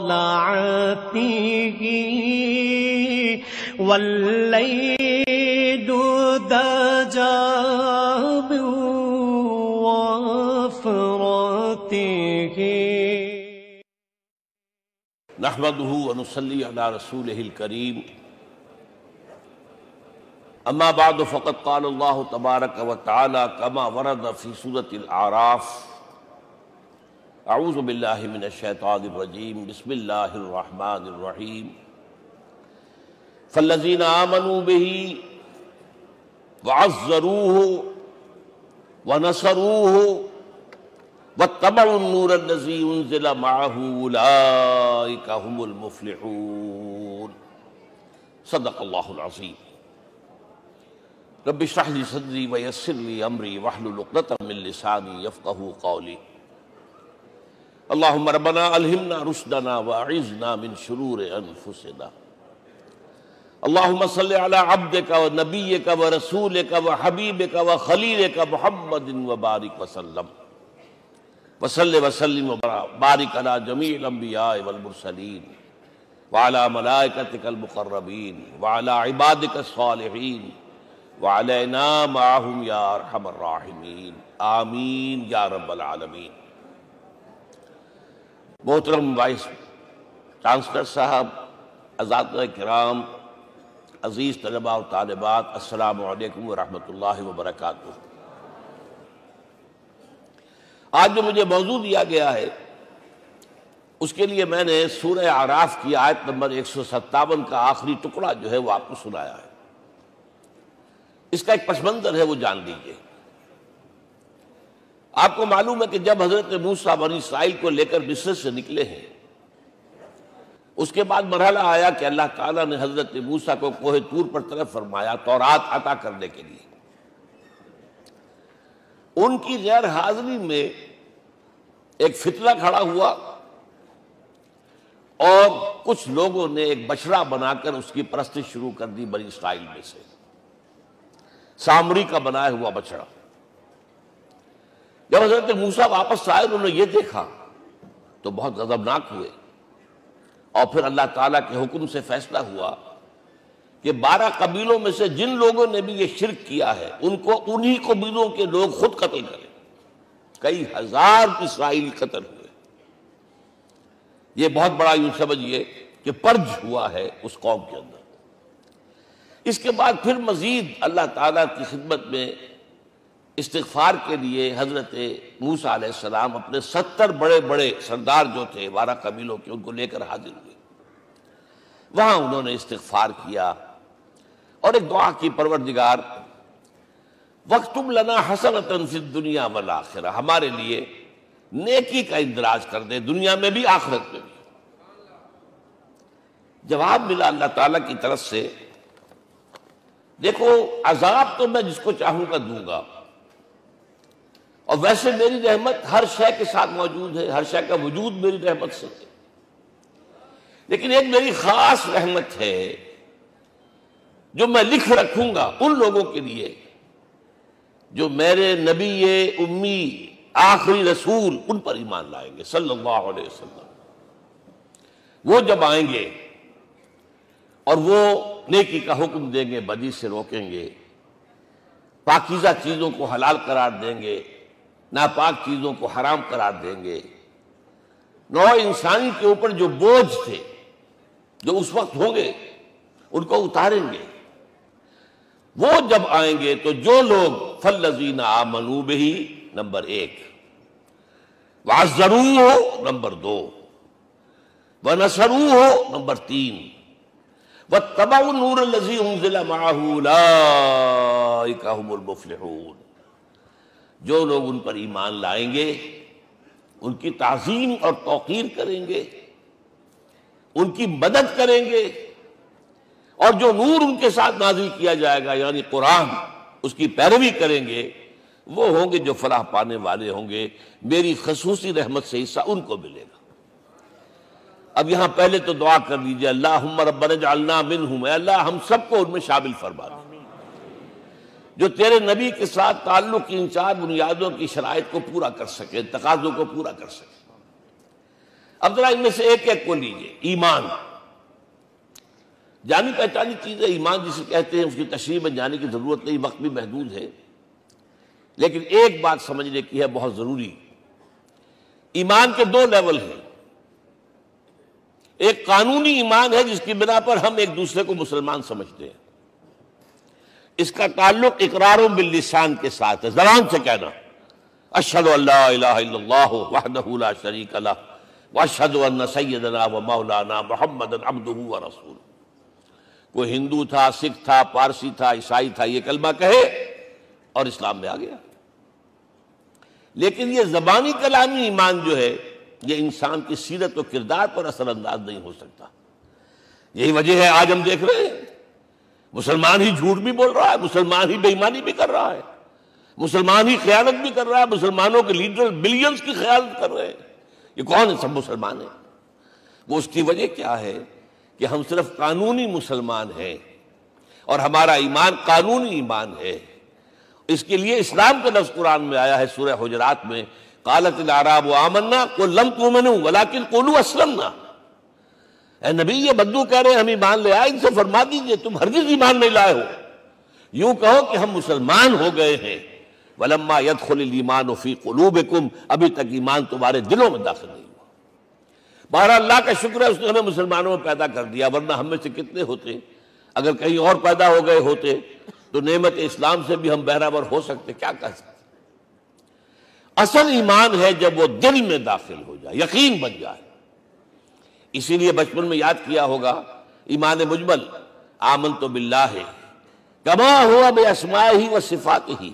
طلعته والليل دجى من وفرته. نحمده ونصلي على رسوله الكريم. اما بعد فقد قال الله تبارك وتعالى كما ورد في سورة الأعراف: اعوذ باللہ من الشیطان الرجیم بسم اللہ الرحمن الرحیم فالذین آمنوا به وعزروه ونصروه واتبعوا النور الذی انزل معه اولئک هم المفلحون. صدق اللہ العظیم. رب اشرح لي صدری ویسر لي امری واحلل عقدۃ من لسانی یفقہوا قولی. اللہم ربنا الہمنا رشدنا واعذنا من شرور انفسنا. اللہم صل علی عبدک ونبیک ورسولک وحبیبک وخلیلک محمد وبارک وسلم وصلی وسلم وبارک علی جمیع الانبیاء والمرسلین وعلی ملائکتک المقربین وعلی عبادک الصالحین وعلینا معہم یا ارحم الراحمین. آمین یا رب العالمین. محترم وائس چانسلر صاحب، اساتذہ کرام، عزیز طلباء و طالبات، السلام علیکم ورحمۃ اللہ وبرکاتہ. آج جو مجھے موضوع دیا گیا ہے اس کے لیے میں نے سورہ اعراف کی آیت نمبر 157 کا آخری ٹکڑا جو ہے وہ آپ کو سنایا ہے. اس کا ایک پس منظر ہے وہ جان لیجیے. آپ کو معلوم ہے کہ جب حضرت موسیٰ بنی اسرائیل کو لے کر مصر سے نکلے ہیں، اس کے بعد مرحلہ آیا کہ اللہ تعالیٰ نے حضرت موسیٰ کو کوہ طور پر طلب فرمایا تورات عطا کرنے کے لیے. ان کی غیر حاضری میں ایک فتنہ کھڑا ہوا اور کچھ لوگوں نے ایک بچڑا بنا کر اس کی پرستش شروع کر دی بنی اسرائیل میں سے، سامری کا بنایا ہوا بچڑا. جب حضرت موسیٰ واپس آئے انہوں نے یہ دیکھا تو بہت غضبناک ہوئے، اور پھر اللہ تعالیٰ کے حکم سے فیصلہ ہوا کہ 12 قبیلوں میں سے جن لوگوں نے بھی یہ شرک کیا ہے ان کو انہی قبیلوں کے لوگ خود قتل کریں. کئی ہزار اسرائیلی قتل ہوئے. یہ بہت بڑا یوں سمجھیے کہ پرج ہوا ہے اس قوم کے اندر. اس کے بعد پھر مزید اللہ تعالیٰ کی خدمت میں استغفار کے لیے حضرت موسیٰ علیہ السلام اپنے 70 بڑے بڑے سردار جو تھے 12 قبیلوں کے ان کو لے کر حاضر ہوئے. وہاں انہوں نے استغفار کیا اور ایک دعا کی: پروردگار وَاكْتُبْ لَنَا حَسَنَةً فِي الدُّنْيَا وَالْآخِرَةِ، ہمارے لیے نیکی کا اندراج کر دے دنیا میں بھی آخرت میں بھی. جواب ملا اللہ تعالیٰ کی طرف سے، دیکھو عذاب تو میں جس کو چاہوں گا دوں گا، اور ویسے میری رحمت ہر شے کے ساتھ موجود ہے، ہر شے کا وجود میری رحمت سے ہے. لیکن ایک میری خاص رحمت ہے جو میں لکھ رکھوں گا ان لوگوں کے لیے جو میرے نبی امی آخری رسول ان پر ایمان لائیں گے صلی اللہ علیہ وسلم. وہ جب آئیں گے اور وہ نیکی کا حکم دیں گے، بدی سے روکیں گے، پاکیزہ چیزوں کو حلال قرار دیں گے، ناپاک چیزوں کو حرام قرار دیں گے، نوع انسانی کے اوپر جو بوجھ تھے جو اس وقت ہوں گے ان کو اتاریں گے. وہ جب آئیں گے تو جو لوگ فالذین آمنوا بہ نمبر 1، وعزروہ نمبر 2، ونصروہ نمبر 3، واتبعوا النور الذی انزل معہ اولئک هم المفلحون، جو لوگ ان پر ایمان لائیں گے، ان کی تعظیم اور توقیر کریں گے، ان کی مدد کریں گے، اور جو نور ان کے ساتھ نازل کیا جائے گا یعنی قرآن، اس کی پیروی کریں گے، وہ ہوں گے جو فلاح پانے والے ہوں گے. میری خصوصی رحمت سے حصہ ان کو ملے گا. اب یہاں پہلے تو دعا کر لیجئے، اللہم ربنا اجعلنا منہم، اے اللہ ہم سب کو ان میں شامل فرما دے جو تیرے نبی کے ساتھ تعلق کی ان 4 بنیادوں کی شرائط کو پورا کر سکے، تقاضوں کو پورا کر سکے. اب ذرا ان میں سے ایک ایک کو لیجئے. ایمان جانی پہچانی چیز ہے. ایمان جسے کہتے ہیں اس کی تشریح میں جانے کی ضرورت نہیں، وقت بھی محدود ہے، لیکن ایک بات سمجھنے کی ہے بہت ضروری. ایمان کے دو لیول ہیں. ایک قانونی ایمان ہے جس کی بنا پر ہم ایک دوسرے کو مسلمان سمجھتے ہیں. اس کا تعلق اقرار باللسان کے ساتھ ہے، زبان سے کہنا اشہد ان لا الہ الا اللہ وحدہ لا شریک لہ واشہد ان سیدنا و مولانا محمد عبدہ و رسولہ. کوئی ہندو تھا، سکھ تھا، پارسی تھا، عیسائی تھا، یہ کلمہ کہے اور اسلام میں آ گیا. لیکن یہ زبانی کلامی ایمان جو ہے یہ انسان کی سیرت و کردار پر اثر انداز نہیں ہو سکتا. یہی وجہ ہے آج ہم دیکھ رہے ہیں مسلمان ہی جھوٹ بھی بول رہا ہے، مسلمان ہی بے ایمانی بھی کر رہا ہے، مسلمان ہی خیانت بھی کر رہا ہے، مسلمانوں کے لیڈر بلینز کی خیانت کر رہے ہیں. یہ کون ہے؟ سب مسلمان ہیں. وہ اس کی وجہ کیا ہے کہ ہم صرف قانونی مسلمان ہیں اور ہمارا ایمان قانونی ایمان ہے. اس کے لیے اسلام کا لفظ قرآن میں آیا ہے سورہ حجرات میں، قالت الاعراب آمنا قل لم تؤمنوا ولکن قولوا اسلمنا. اے نبی یہ بدو کہہ رہے ہیں ہم ایمان لے آئے، ان سے فرما دیجئے تم ہرگز ایمان نہیں لائے ہو، یوں کہو کہ ہم مسلمان ہو گئے ہیں. ولما يدخل الايمان في قلوبكم، ابھی تک ایمان تمہارے دلوں میں داخل نہیں ہوا. بہرحال اللہ کا شکر ہے اس نے ہمیں مسلمانوں میں پیدا کر دیا، ورنہ ہم میں سے کتنے ہوتے اگر کہیں اور پیدا ہو گئے ہوتے تو نعمت اسلام سے بھی ہم بہرہ ہو سکتے، کیا کہہ سکتے. اصل ایمان ہے جب وہ دل میں داخل ہو جائے، یقین بن جائے. اسی لیے بچپن میں یاد کیا ہوگا ایمان مجمل، آمنت باللہ کما ہوا باسمائہ و صفاتہ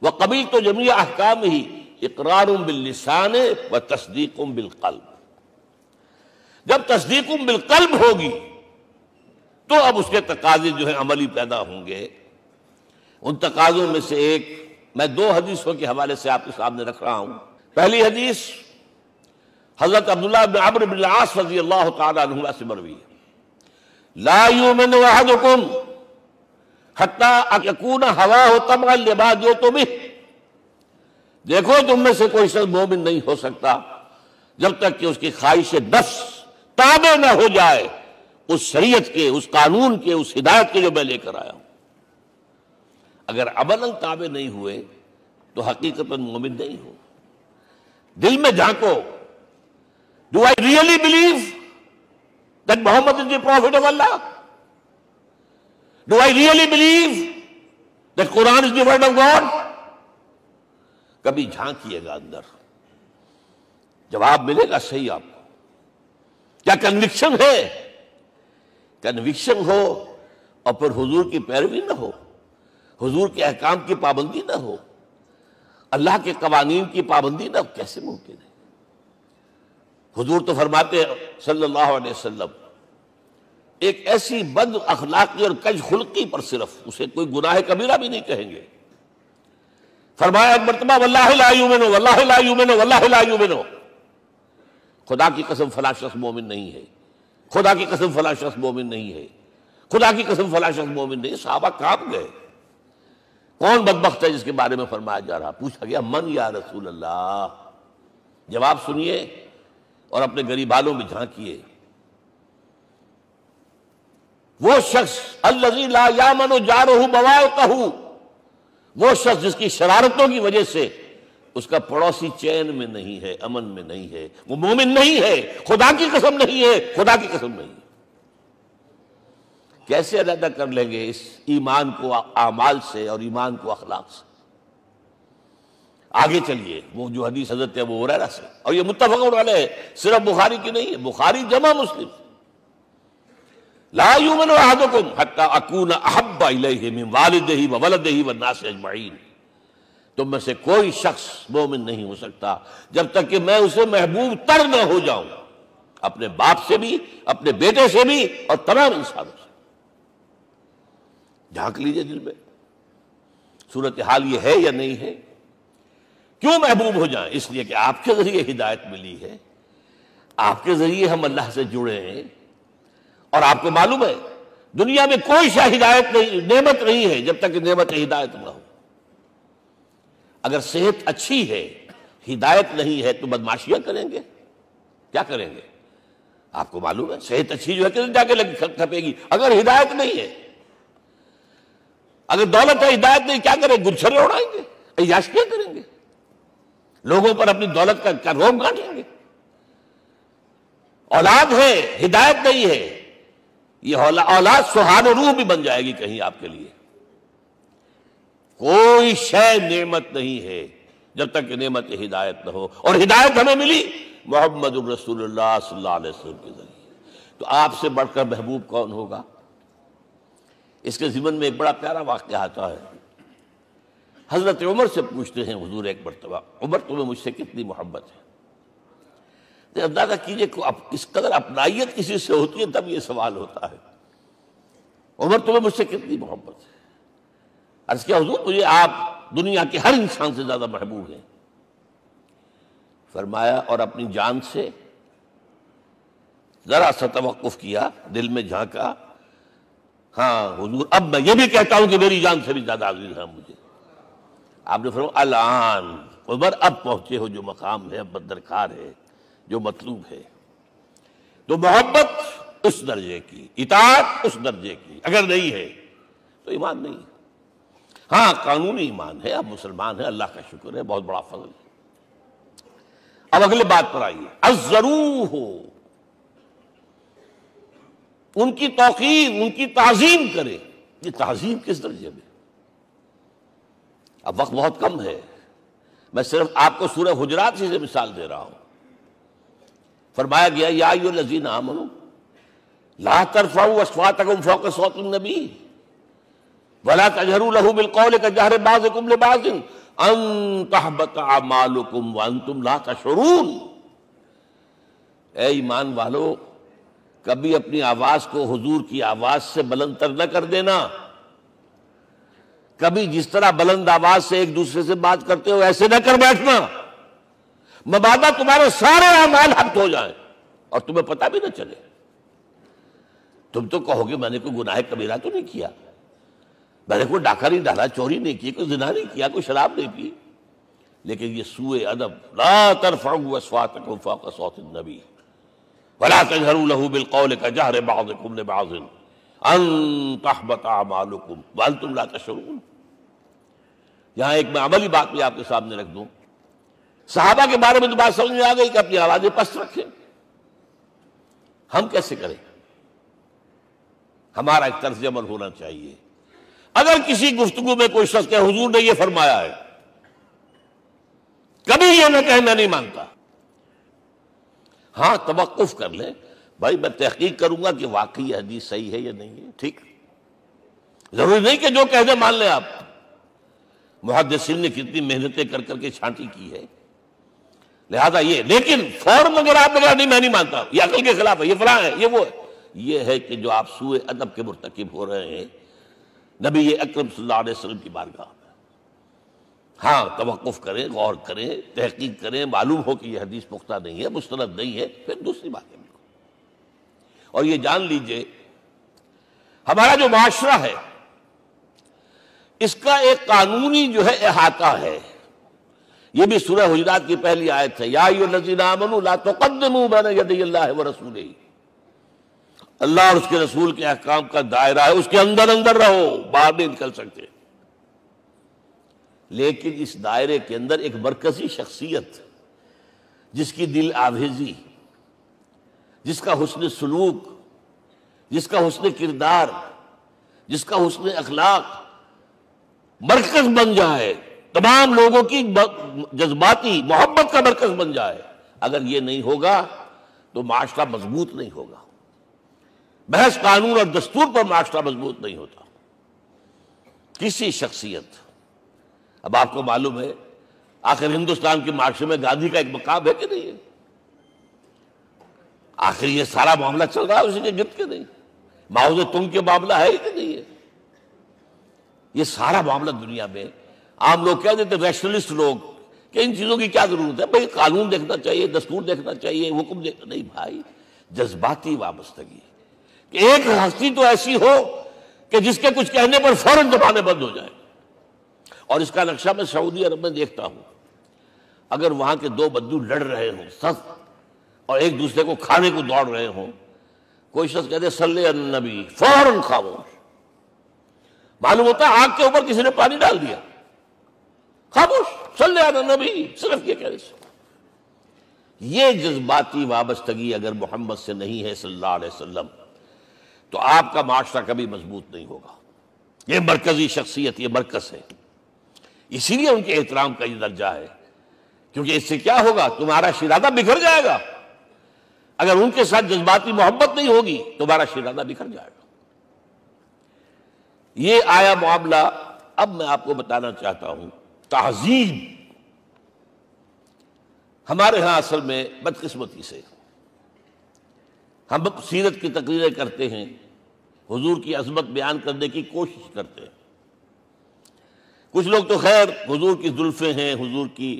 وقبلت جمیع احکامہ اقرار باللسان و تصدیق بالقلب. جب تصدیق بالقلب ہوگی تو اب اس کے تقاضے جو ہیں عملی پیدا ہوں گے. ان تقاضوں میں سے ایک میں دو حدیثوں کے حوالے سے آپ کے سامنے رکھ رہا ہوں. پہلی حدیث حضرت عبداللہ بن عمرو بن العاص رضی اللہ تعالی عنہما سے مروی ہے، لا یؤمن احدکم حتی یکون ہواہ طبعا لما جئت بہ. دیکھو تم میں سے کوئی شخص مومن نہیں ہو سکتا جب تک کہ اس کی خواہش نفس تابع نہ ہو جائے اس شریعت کے، اس قانون کے، اس ہدایت کے جو میں لے کر آیا ہوں. اگر عملاً تابع نہیں ہوئے تو حقیقتاً مومن نہیں ہو. دل میں جھانکو، Do I really believe that Muhammad is the prophet of Allah? Do I really believe that Quran is the word of God? کبھی جھانکیے گا اندر، جواب ملے گا صحیح آپ کو. کیا کنوکشن ہے؟ کنوکشن ہو اور پھر حضور کی پیروی نہ ہو، حضور کے احکام کی پابندی نہ ہو، اللہ کے قوانین کی پابندی نہ ہو، کیسے ممکن ہے؟ حضور تو فرماتے ہیں صلی اللہ علیہ وسلم ایک ایسی بد اخلاقی اور کج خلقی پر صرف اسے کوئی گناہ کبیرہ بھی نہیں کہیں گے. فرمایا ایک مرتبہ واللہ لا یؤمن واللہ لا یؤمن واللہ لا یؤمن، خدا کی قسم فلاں شخص مومن نہیں ہے، خدا کی قسم فلاں شخص مومن نہیں ہے، خدا کی قسم فلاں شخص مومن نہیں. صحابہ کانپ گئے. کون بدبخت ہے جس کے بارے میں فرمایا جا رہا؟ پوچھا گیا من یا رسول اللہ. جواب سنیے اور اپنے غریب حالوں میں جھانکیے. وہ شخص الذی لا یامن جارہ بوائقہ، وہ شخص جس کی شرارتوں کی وجہ سے اس کا پڑوسی چین میں نہیں ہے، امن میں نہیں ہے، وہ مومن نہیں ہے، خدا کی قسم نہیں ہے، خدا کی قسم نہیں ہے. کیسے علیحدہ کر لیں گے اس ایمان کو اعمال سے اور ایمان کو اخلاق سے؟ آگے چلیے. وہ جو حدیث حضرت ابو ہریرہ سے، اور یہ متفق علیہ، صرف بخاری کی نہیں ہے، بخاری جمع مسلم. لا یؤمن احدکم حتی اکون احب الیہ من والدہ وولدہ والناس اجمعین. تم میں سے کوئی شخص مومن نہیں ہو سکتا جب تک کہ میں اسے محبوب تر نہ ہو جاؤں، اپنے باپ سے بھی، اپنے بیٹے سے بھی، اور تمام انسانوں سے. جھانک لیجئے دل میں صورتحال یہ ہے یا نہیں ہے. کیوں محبوب ہو جائیں؟ اس لیے کہ آپ کے ذریعے ہدایت ملی ہے، آپ کے ذریعے ہم اللہ سے جڑے ہیں. اور آپ کو معلوم ہے دنیا میں کوئی شے ہدایت نہیں، نعمت نہیں ہے جب تک کہ نعمت ہدایت نہ ہو. اگر صحت اچھی ہے، ہدایت نہیں ہے تو بدماشیاں کریں گے، کیا کریں گے؟ آپ کو معلوم ہے صحت اچھی جو ہے کدھر جا کے کھپے گی اگر ہدایت نہیں ہے؟ اگر دولت ہے ہدایت نہیں، کیا کریں؟ گلچھرے اڑائیں گے، عیاشیاں کریں گے، لوگوں پر اپنی دولت کا روب گانٹیں گے۔ اولاد ہے ہدایت نہیں ہے، یہ اولاد سہان روح بھی بن جائے گی کہیں آپ کے لیے۔ کوئی شے نعمت نہیں ہے جب تک کہ نعمت ہدایت نہ ہو، اور ہدایت ہمیں ملی محمد الرسول اللہ صلی اللہ علیہ وسلم کے ذریعے۔ تو آپ سے بڑھ کر محبوب کون ہوگا؟ اس کے ضمن میں ایک بڑا پیارا واقعہ آتا ہے۔ حضرت عمر سے پوچھتے ہیں حضور ایک مرتبہ، عمر تمہیں مجھ سے کتنی محبت ہے؟ اندازہ کیجئے کس قدر اپنائیت کسی سے ہوتی ہے تب یہ سوال ہوتا ہے، عمر تمہیں مجھ سے کتنی محبت ہے؟ عرض کیا حضور مجھے آپ دنیا کے ہر انسان سے زیادہ محبوب ہیں۔ فرمایا اور اپنی جان سے؟ ذرا سا توقف کیا، دل میں جھانکا، ہاں حضور اب میں یہ بھی کہتا ہوں کہ میری جان سے بھی زیادہ عزیز ہے مجھے۔ آپ نے فرمایا الان عمر اب پہنچے ہو جو مقام ہے، اب درکار ہے، جو مطلوب ہے۔ تو محبت اس درجے کی، اطاعت اس درجے کی اگر نہیں ہے تو ایمان نہیں ہے۔ ہاں قانونی ایمان ہے، اب مسلمان ہے، اللہ کا شکر ہے، بہت بڑا فضل ہے۔ اب اگلے بات پر آئیے، الضروح، ان کی توقیر، ان کی تعظیم کرے۔ یہ تعظیم کس درجے میں؟ اب وقت بہت کم ہے، میں صرف آپ کو سورہ حجرات سے مثال دے رہا ہوں۔ فرمایا گیا یا ایھا الذین آمنوا لا ترفعوا اصواتکم فوق صوت النبی ولا تجہروا لہ بالقول کجہر بعضکم لبعض ان تحبط اعمالکم وانتم لا تشعرون۔ اے ایمان والو، کبھی اپنی آواز کو حضور کی آواز سے بلند تر نہ کر دینا۔ کبھی جس طرح بلند آواز سے ایک دوسرے سے بات کرتے ہو ایسے نہ کر بیٹھنا، مبادا تمہارے سارے اعمال حق ہو جائیں اور تمہیں پتہ بھی نہ چلے۔ تم تو کہو گے میں نے کوئی گناہ کبیرہ تو نہیں کیا، میں نے کوئی ڈاکہ نہیں ڈالا، چوری نہیں کی، کوئی زنا نہیں کیا، کوئی شراب نہیں پی، لیکن یہ سوء ادب، لا ترفعوا اصواتکم فوق صوت النبی ولا تجہروا لہ بالقول کجہر بعضکم لبعض ان تحبط اعمالکم وانتم لا تشعرون۔ یہاں ایک میں عملی بات بھی آپ کے سامنے رکھ دوں، صحابہ کے بارے میں تو بات سمجھ میں آ گئی کہ اپنی آوازیں پست رکھیں، ہم کیسے کریں؟ ہمارا ایک طرز عمل ہونا چاہیے۔ اگر کسی گفتگو میں کوئی شخص کہ حضور نے یہ فرمایا ہے، کبھی یہ نہ کہے میں نہیں مانتا، ہاں توقف کر لیں، بھائی میں تحقیق کروں گا کہ واقعی یہ حدیث صحیح ہے یا نہیں ہے، ٹھیک، ضروری نہیں کہ جو کہہ دیں مان لیں آپ۔ محدثین نے کتنی محنتیں کر کر کے چھانٹی کی ہے، لہذا یہ، لیکن فوراً اگر آپ نے کہا نہیں میں نہیں مانتا، یہ عقل کے خلاف ہے، یہ فلاں ہے، یہ وہ ہے، یہ ہے کہ جو آپ سوء ادب کے مرتکب ہو رہے ہیں نبی اکرم صلی اللہ علیہ وسلم کی بارگاہ میں۔ ہاں توقف کریں، غور کریں، تحقیق کریں، معلوم ہو کہ یہ حدیث پختہ نہیں ہے، مستند نہیں ہے، پھر دوسری بات ہے۔ اور یہ جان لیجئے ہمارا جو معاشرہ ہے اس کا ایک قانونی جو ہے احاطہ ہے، یہ بھی سورہ حجرات کی پہلی آیت ہے، یا ایھا الذین آمنوا لا تقدموا بین یدی اللہ ورسولہ۔ اللہ اور اس کے رسول کے احکام کا دائرہ ہے، اس کے اندر اندر رہو، باہر نہیں نکل سکتے، لیکن اس دائرے کے اندر ایک مرکزی شخصیت جس کی دل آویزی، جس کا حسن سلوک، جس کا حسن کردار، جس کا حسن اخلاق مرکز بن جائے، تمام لوگوں کی جذباتی محبت کا مرکز بن جائے، اگر یہ نہیں ہوگا تو معاشرہ مضبوط نہیں ہوگا۔ محض قانون اور دستور پر معاشرہ مضبوط نہیں ہوتا۔ کسی شخصیت، اب آپ کو معلوم ہے آخر ہندوستان کے معاشرے میں گاندھی کا ایک مقام ہے کہ نہیں ہے؟ آخر یہ سارا معاملہ چل رہا ہے اسی کے گرد کے نہیں؟ ماؤ زے تنگ کے معاملہ ہے کہ نہیں ہے؟ یہ سارا معاملہ دنیا میں عام لوگ کہہ دیتے، ریشنلسٹ لوگ، کہ ان چیزوں کی کیا ضرورت ہے، بھائی قانون دیکھنا چاہیے، دستور دیکھنا چاہیے، حکم دیکھنا نہیں بھائی، جذباتی وابستگی، کہ ایک ہستی تو ایسی ہو کہ جس کے کچھ کہنے پر فوراً زبانیں بند ہو جائیں۔ اور اس کا نقشہ میں سعودی عرب میں دیکھتا ہوں، اگر وہاں کے دو بدو لڑ رہے ہوں، سخت اور ایک دوسرے کو کھانے کو دوڑ رہے ہوں، کوئی شخص کہتے صلی علی النبی، فوراً خاموش. معلوم ہوتا ہے آگ کے اوپر کسی نے پانی ڈال دیا، خاموش. صلی علی النبی صرف یہ کہنے سے. یہ جذباتی وابستگی اگر محمد سے نہیں ہے صلی اللہ علیہ وسلم تو آپ کا معاشرہ کبھی مضبوط نہیں ہوگا. یہ مرکزی شخصیت، یہ مرکز ہے. اسی لیے ان کے احترام کا یہ درجہ ہے، کیونکہ اس سے کیا ہوگا؟ تمہارا شیرازہ بکھر جائے گا. اگر ان کے ساتھ جذباتی محبت نہیں ہوگی تمہارا شیرازہ بکھر جائے گا. یہ آیا معاملہ. اب میں آپ کو بتانا چاہتا ہوں تہذیب ہمارے ہاں اصل میں بدقسمتی سے ہم سیرت کی تقریریں کرتے ہیں، حضور کی عظمت بیان کرنے کی کوشش کرتے ہیں. کچھ لوگ تو خیر حضور کی زلفیں ہیں، حضور کی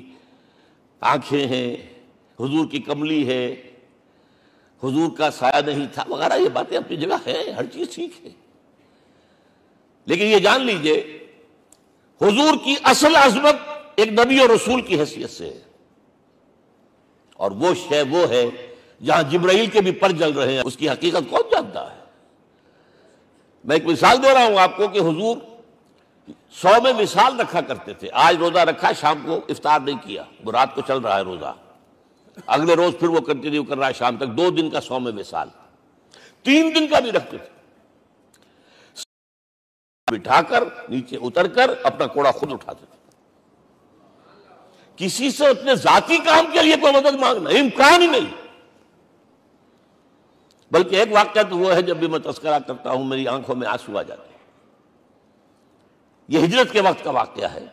آنکھیں ہیں، حضور کی کملی ہے، حضور کا سایہ نہیں تھا وغیرہ، یہ باتیں اپنی جگہ ہیں، ہر چیز ٹھیک ہے. لیکن یہ جان لیجئے حضور کی اصل عظمت ایک نبی اور رسول کی حیثیت سے ہے، اور وہ شے وہ ہے جہاں جبرائیل کے بھی پر جل رہے ہیں. اس کی حقیقت کون جانتا ہے؟ میں ایک مثال دے رہا ہوں آپ کو کہ حضور 100 میں مثال رکھا کرتے تھے. آج روزہ رکھا، شام کو افطار نہیں کیا، وہ رات کو چل رہا ہے روزہ، اگلے روز پھر وہ کنٹینیو کر رہا ہے شام تک. 2 دن کا 100 میں مثال، 3 دن کا بھی رکھتے تھے. بٹھا کر نیچے اتر کر اپنا کوڑا خود اٹھاتے تھے. کسی سے اپنے ذاتی کام کے لیے کوئی مدد مانگنا امکان ہی نہیں. بلکہ ایک واقعہ تو وہ ہے جب بھی میں تذکرہ کرتا ہوں میری آنکھوں میں آنسو آ جاتے ہیں. یہ ہجرت کے وقت کا واقعہ ہے.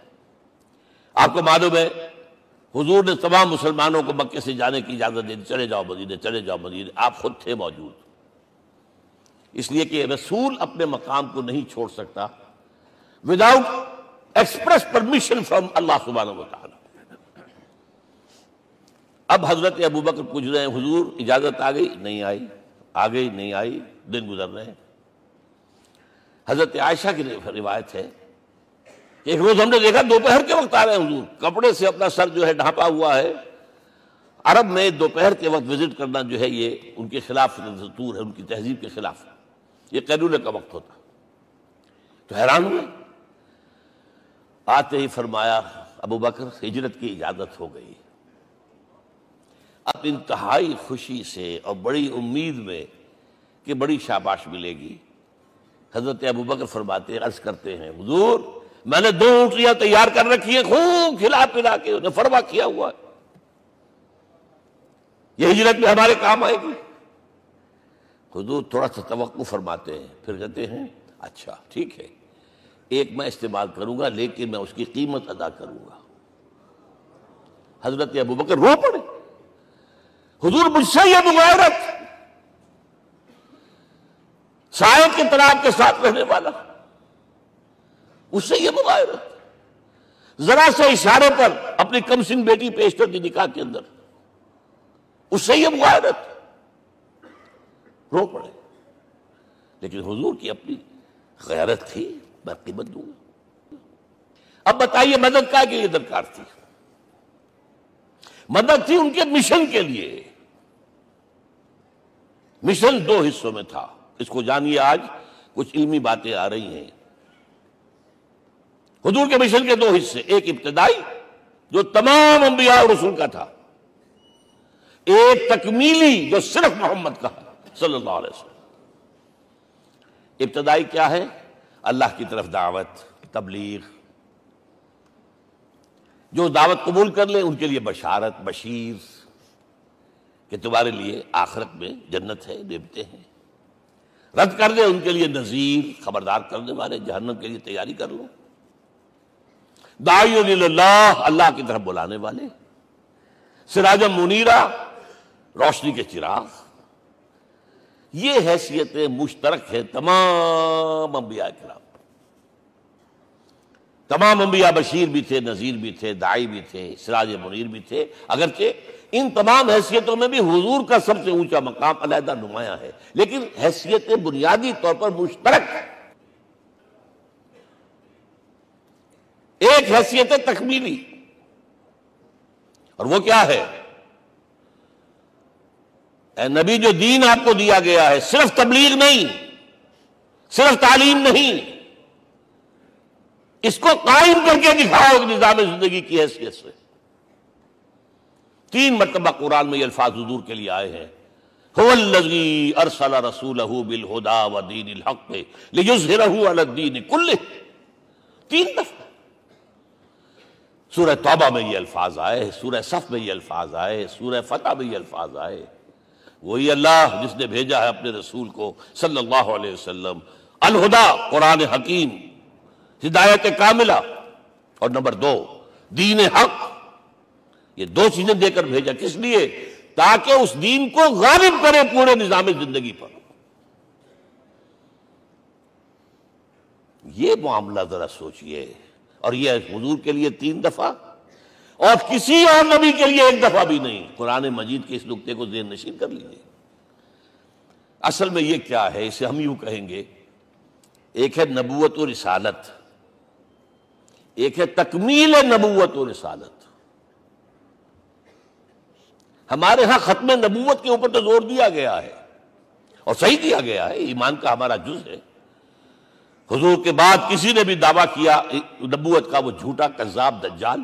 آپ کو معلوم ہے حضور نے تمام مسلمانوں کو مکے سے جانے کی اجازت دے دی، چلے جاؤ مدینے، چلے جاؤ مدینے. آپ خود تھے موجود، اس لیے کہ رسول اپنے مقام کو نہیں چھوڑ سکتا وداؤٹ ایکسپریس پرمیشن فرام اللہ سبحانہ و تعالی. اب حضرت ابوبکر پوچھ رہے ہیں حضور اجازت آ گئی؟ نہیں آئی. آ گئی؟ نہیں آئی. دن گزر رہے ہیں. حضرت عائشہ کی روایت ہے ایک روز ہم نے دیکھا دوپہر کے وقت آ رہے ہیں حضور، کپڑے سے اپنا سر جو ہے ڈھانپا ہوا ہے. عرب میں دوپہر کے وقت وزٹ کرنا جو ہے یہ ان کے خلاف دستور ہے، ان کی تہذیب کے خلاف. یہ قیلولے کا وقت ہوتا. تو حیران ہوئے. آتے ہی فرمایا ابوبکر ہجرت کی اجازت ہو گئی. اب انتہائی خوشی سے اور بڑی امید میں کہ بڑی شاباش ملے گی حضرت ابوبکر فرماتے ہیں، عرض کرتے ہیں حضور میں نے 2 اونٹیاں تیار کر رکھی ہیں، خوب کھلا پلا کے انہیں فرما کیا ہوا ہے، یہ ہجرت میں ہمارے کام آئے گی. حضور تھوڑا سا توقع فرماتے ہیں، پھر کہتے ہیں اچھا ٹھیک ہے، ایک میں استعمال کروں گا لیکن میں اس کی قیمت ادا کروں گا. حضرت ابوبکر رو پڑے. حضور مجھ سے یہ مغایرت، سائے کے تلاب کے ساتھ رہنے والا، اس سے یہ مغایرت، ذرا سے اشارے پر اپنی کم سن بیٹی پیش کر دی نکاح کے اندر، اس سے یہ مغایرت. رو پڑے. لیکن حضور کی اپنی غیرت تھی، میں قیمت دوں گا. اب بتائیے مدد کا کے لیے درکار تھی؟ مدد تھی ان کے مشن کے لیے. مشن 2 حصوں میں تھا. اس کو جانیے. آج کچھ علمی باتیں آ رہی ہیں. حضور کے مشن کے 2 حصے، ایک ابتدائی جو تمام انبیاء اور رسول کا تھا، ایک تکمیلی جو صرف محمد کا صلی اللہ علیہ وسلم. ابتدائی کیا ہے؟ اللہ کی طرف دعوت، تبلیغ. جو دعوت قبول کر لے ان کے لیے بشارت، بشیر کہ تمہارے لیے آخرت میں جنت ہے، نعمتیں ہیں. رد کر دے ان کے لیے نذیر، خبردار کرنے والے، جہنم کے لیے تیاری کر لو. داعی اللہ، اللہ کی طرف بلانے والے. سراجا منیرا، روشنی کے چراغ. یہ حیثیتیں مشترک ہے تمام انبیاء کرام. تمام انبیاء بشیر بھی تھے، نذیر بھی تھے، داعی بھی تھے، سراج منیر بھی تھے. اگرچہ ان تمام حیثیتوں میں بھی حضور کا سب سے اونچا مقام علیحدہ نمایاں ہے، لیکن حیثیتیں بنیادی طور پر مشترک. ایک حیثیت تکمیلی، اور وہ کیا ہے؟ اے نبی جو دین آپ کو دیا گیا ہے صرف تبلیغ نہیں، صرف تعلیم نہیں، اس کو قائم کر کے دکھاؤ نظام زندگی کی حیثیت سے۔ 3 مرتبہ قرآن میں یہ الفاظ حضور کے لیے آئے ہیں، هو الذی ارسل رسولہ بالہدی ودین الحق لیظہرہ علی الدین کلہ، 3 دفعہ۔ سورہ توبہ میں یہ الفاظ آئے، سورہ صف میں یہ الفاظ آئے، سورہ فتح میں یہ الفاظ آئے۔ وہی اللہ جس نے بھیجا ہے اپنے رسول کو صلی اللہ علیہ وسلم، الہدا قرآن حکیم، ہدایت کاملہ، اور نمبر 2 دین حق، یہ 2 چیزیں دے کر بھیجا۔ کس لیے؟ تاکہ اس دین کو غالب کرے پورے نظام زندگی پر۔ یہ معاملہ ذرا سوچئے، اور یہ حضور کے لیے 3 دفعہ، اور کسی اور نبی کے لیے 1 دفعہ بھی نہیں۔ قرآن مجید کے اس نقطے کو ذہن نشین کر لیجیے۔ اصل میں یہ کیا ہے، اسے ہم یوں کہیں گے، ایک ہے نبوت و رسالت، ایک ہے تکمیل نبوت و رسالت۔ ہمارے ہاں ختم نبوت کے اوپر تو زور دیا گیا ہے، اور صحیح دیا گیا ہے، ایمان کا ہمارا جز ہے۔ حضور کے بعد کسی نے بھی دعویٰ کیا نبوت کا، وہ جھوٹا کذاب دجال،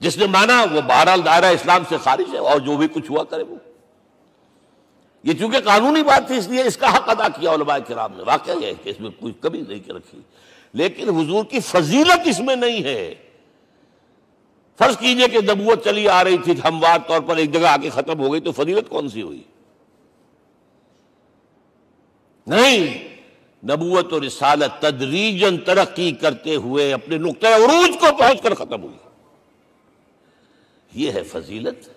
جس نے مانا وہ بہرحال دائرہ اسلام سے خارج ہے، اور جو بھی کچھ ہوا کرے وہ۔ یہ چونکہ قانونی بات تھی اس لیے اس کا حق ادا کیا علماء کرام نے، واقعہ یہ ہے کہ اس میں کوئی کمی نہیں رکھی، لیکن حضور کی فضیلت اس میں نہیں ہے۔ فرض کیجئے کہ نبوت چلی آ رہی تھی ہموار طور پر، ایک جگہ آ کے ختم ہو گئی، تو فضیلت کون سی ہوئی؟ نہیں، نبوت و رسالت تدریجاً ترقی کرتے ہوئے اپنے نقطۂ عروج کو پہنچ کر ختم ہوئی، یہ ہے فضیلت۔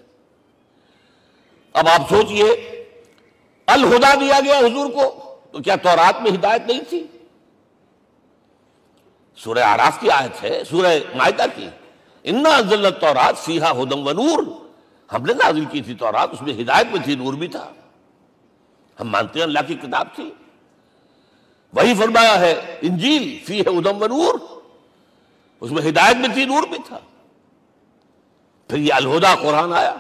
اب آپ سوچئے، الہدا دیا گیا حضور کو، تو کیا تورات میں ہدایت نہیں تھی؟ سورہ اعراف کی آیت ہے، سورہ مائدہ کی، انا انزلنا التوراۃ فیہا ھدی ونور، ہم نے نازل کی تھی تورات، اس میں ہدایت بھی تھی، نور بھی تھا۔ ہم مانتے ہیں اللہ کی کتاب تھی۔ وہی فرمایا ہے انجیل فیہا ھدی ونور، اس میں ہدایت بھی تھی، نور بھی تھا۔ پھر یہ الہدا قرآن آیا،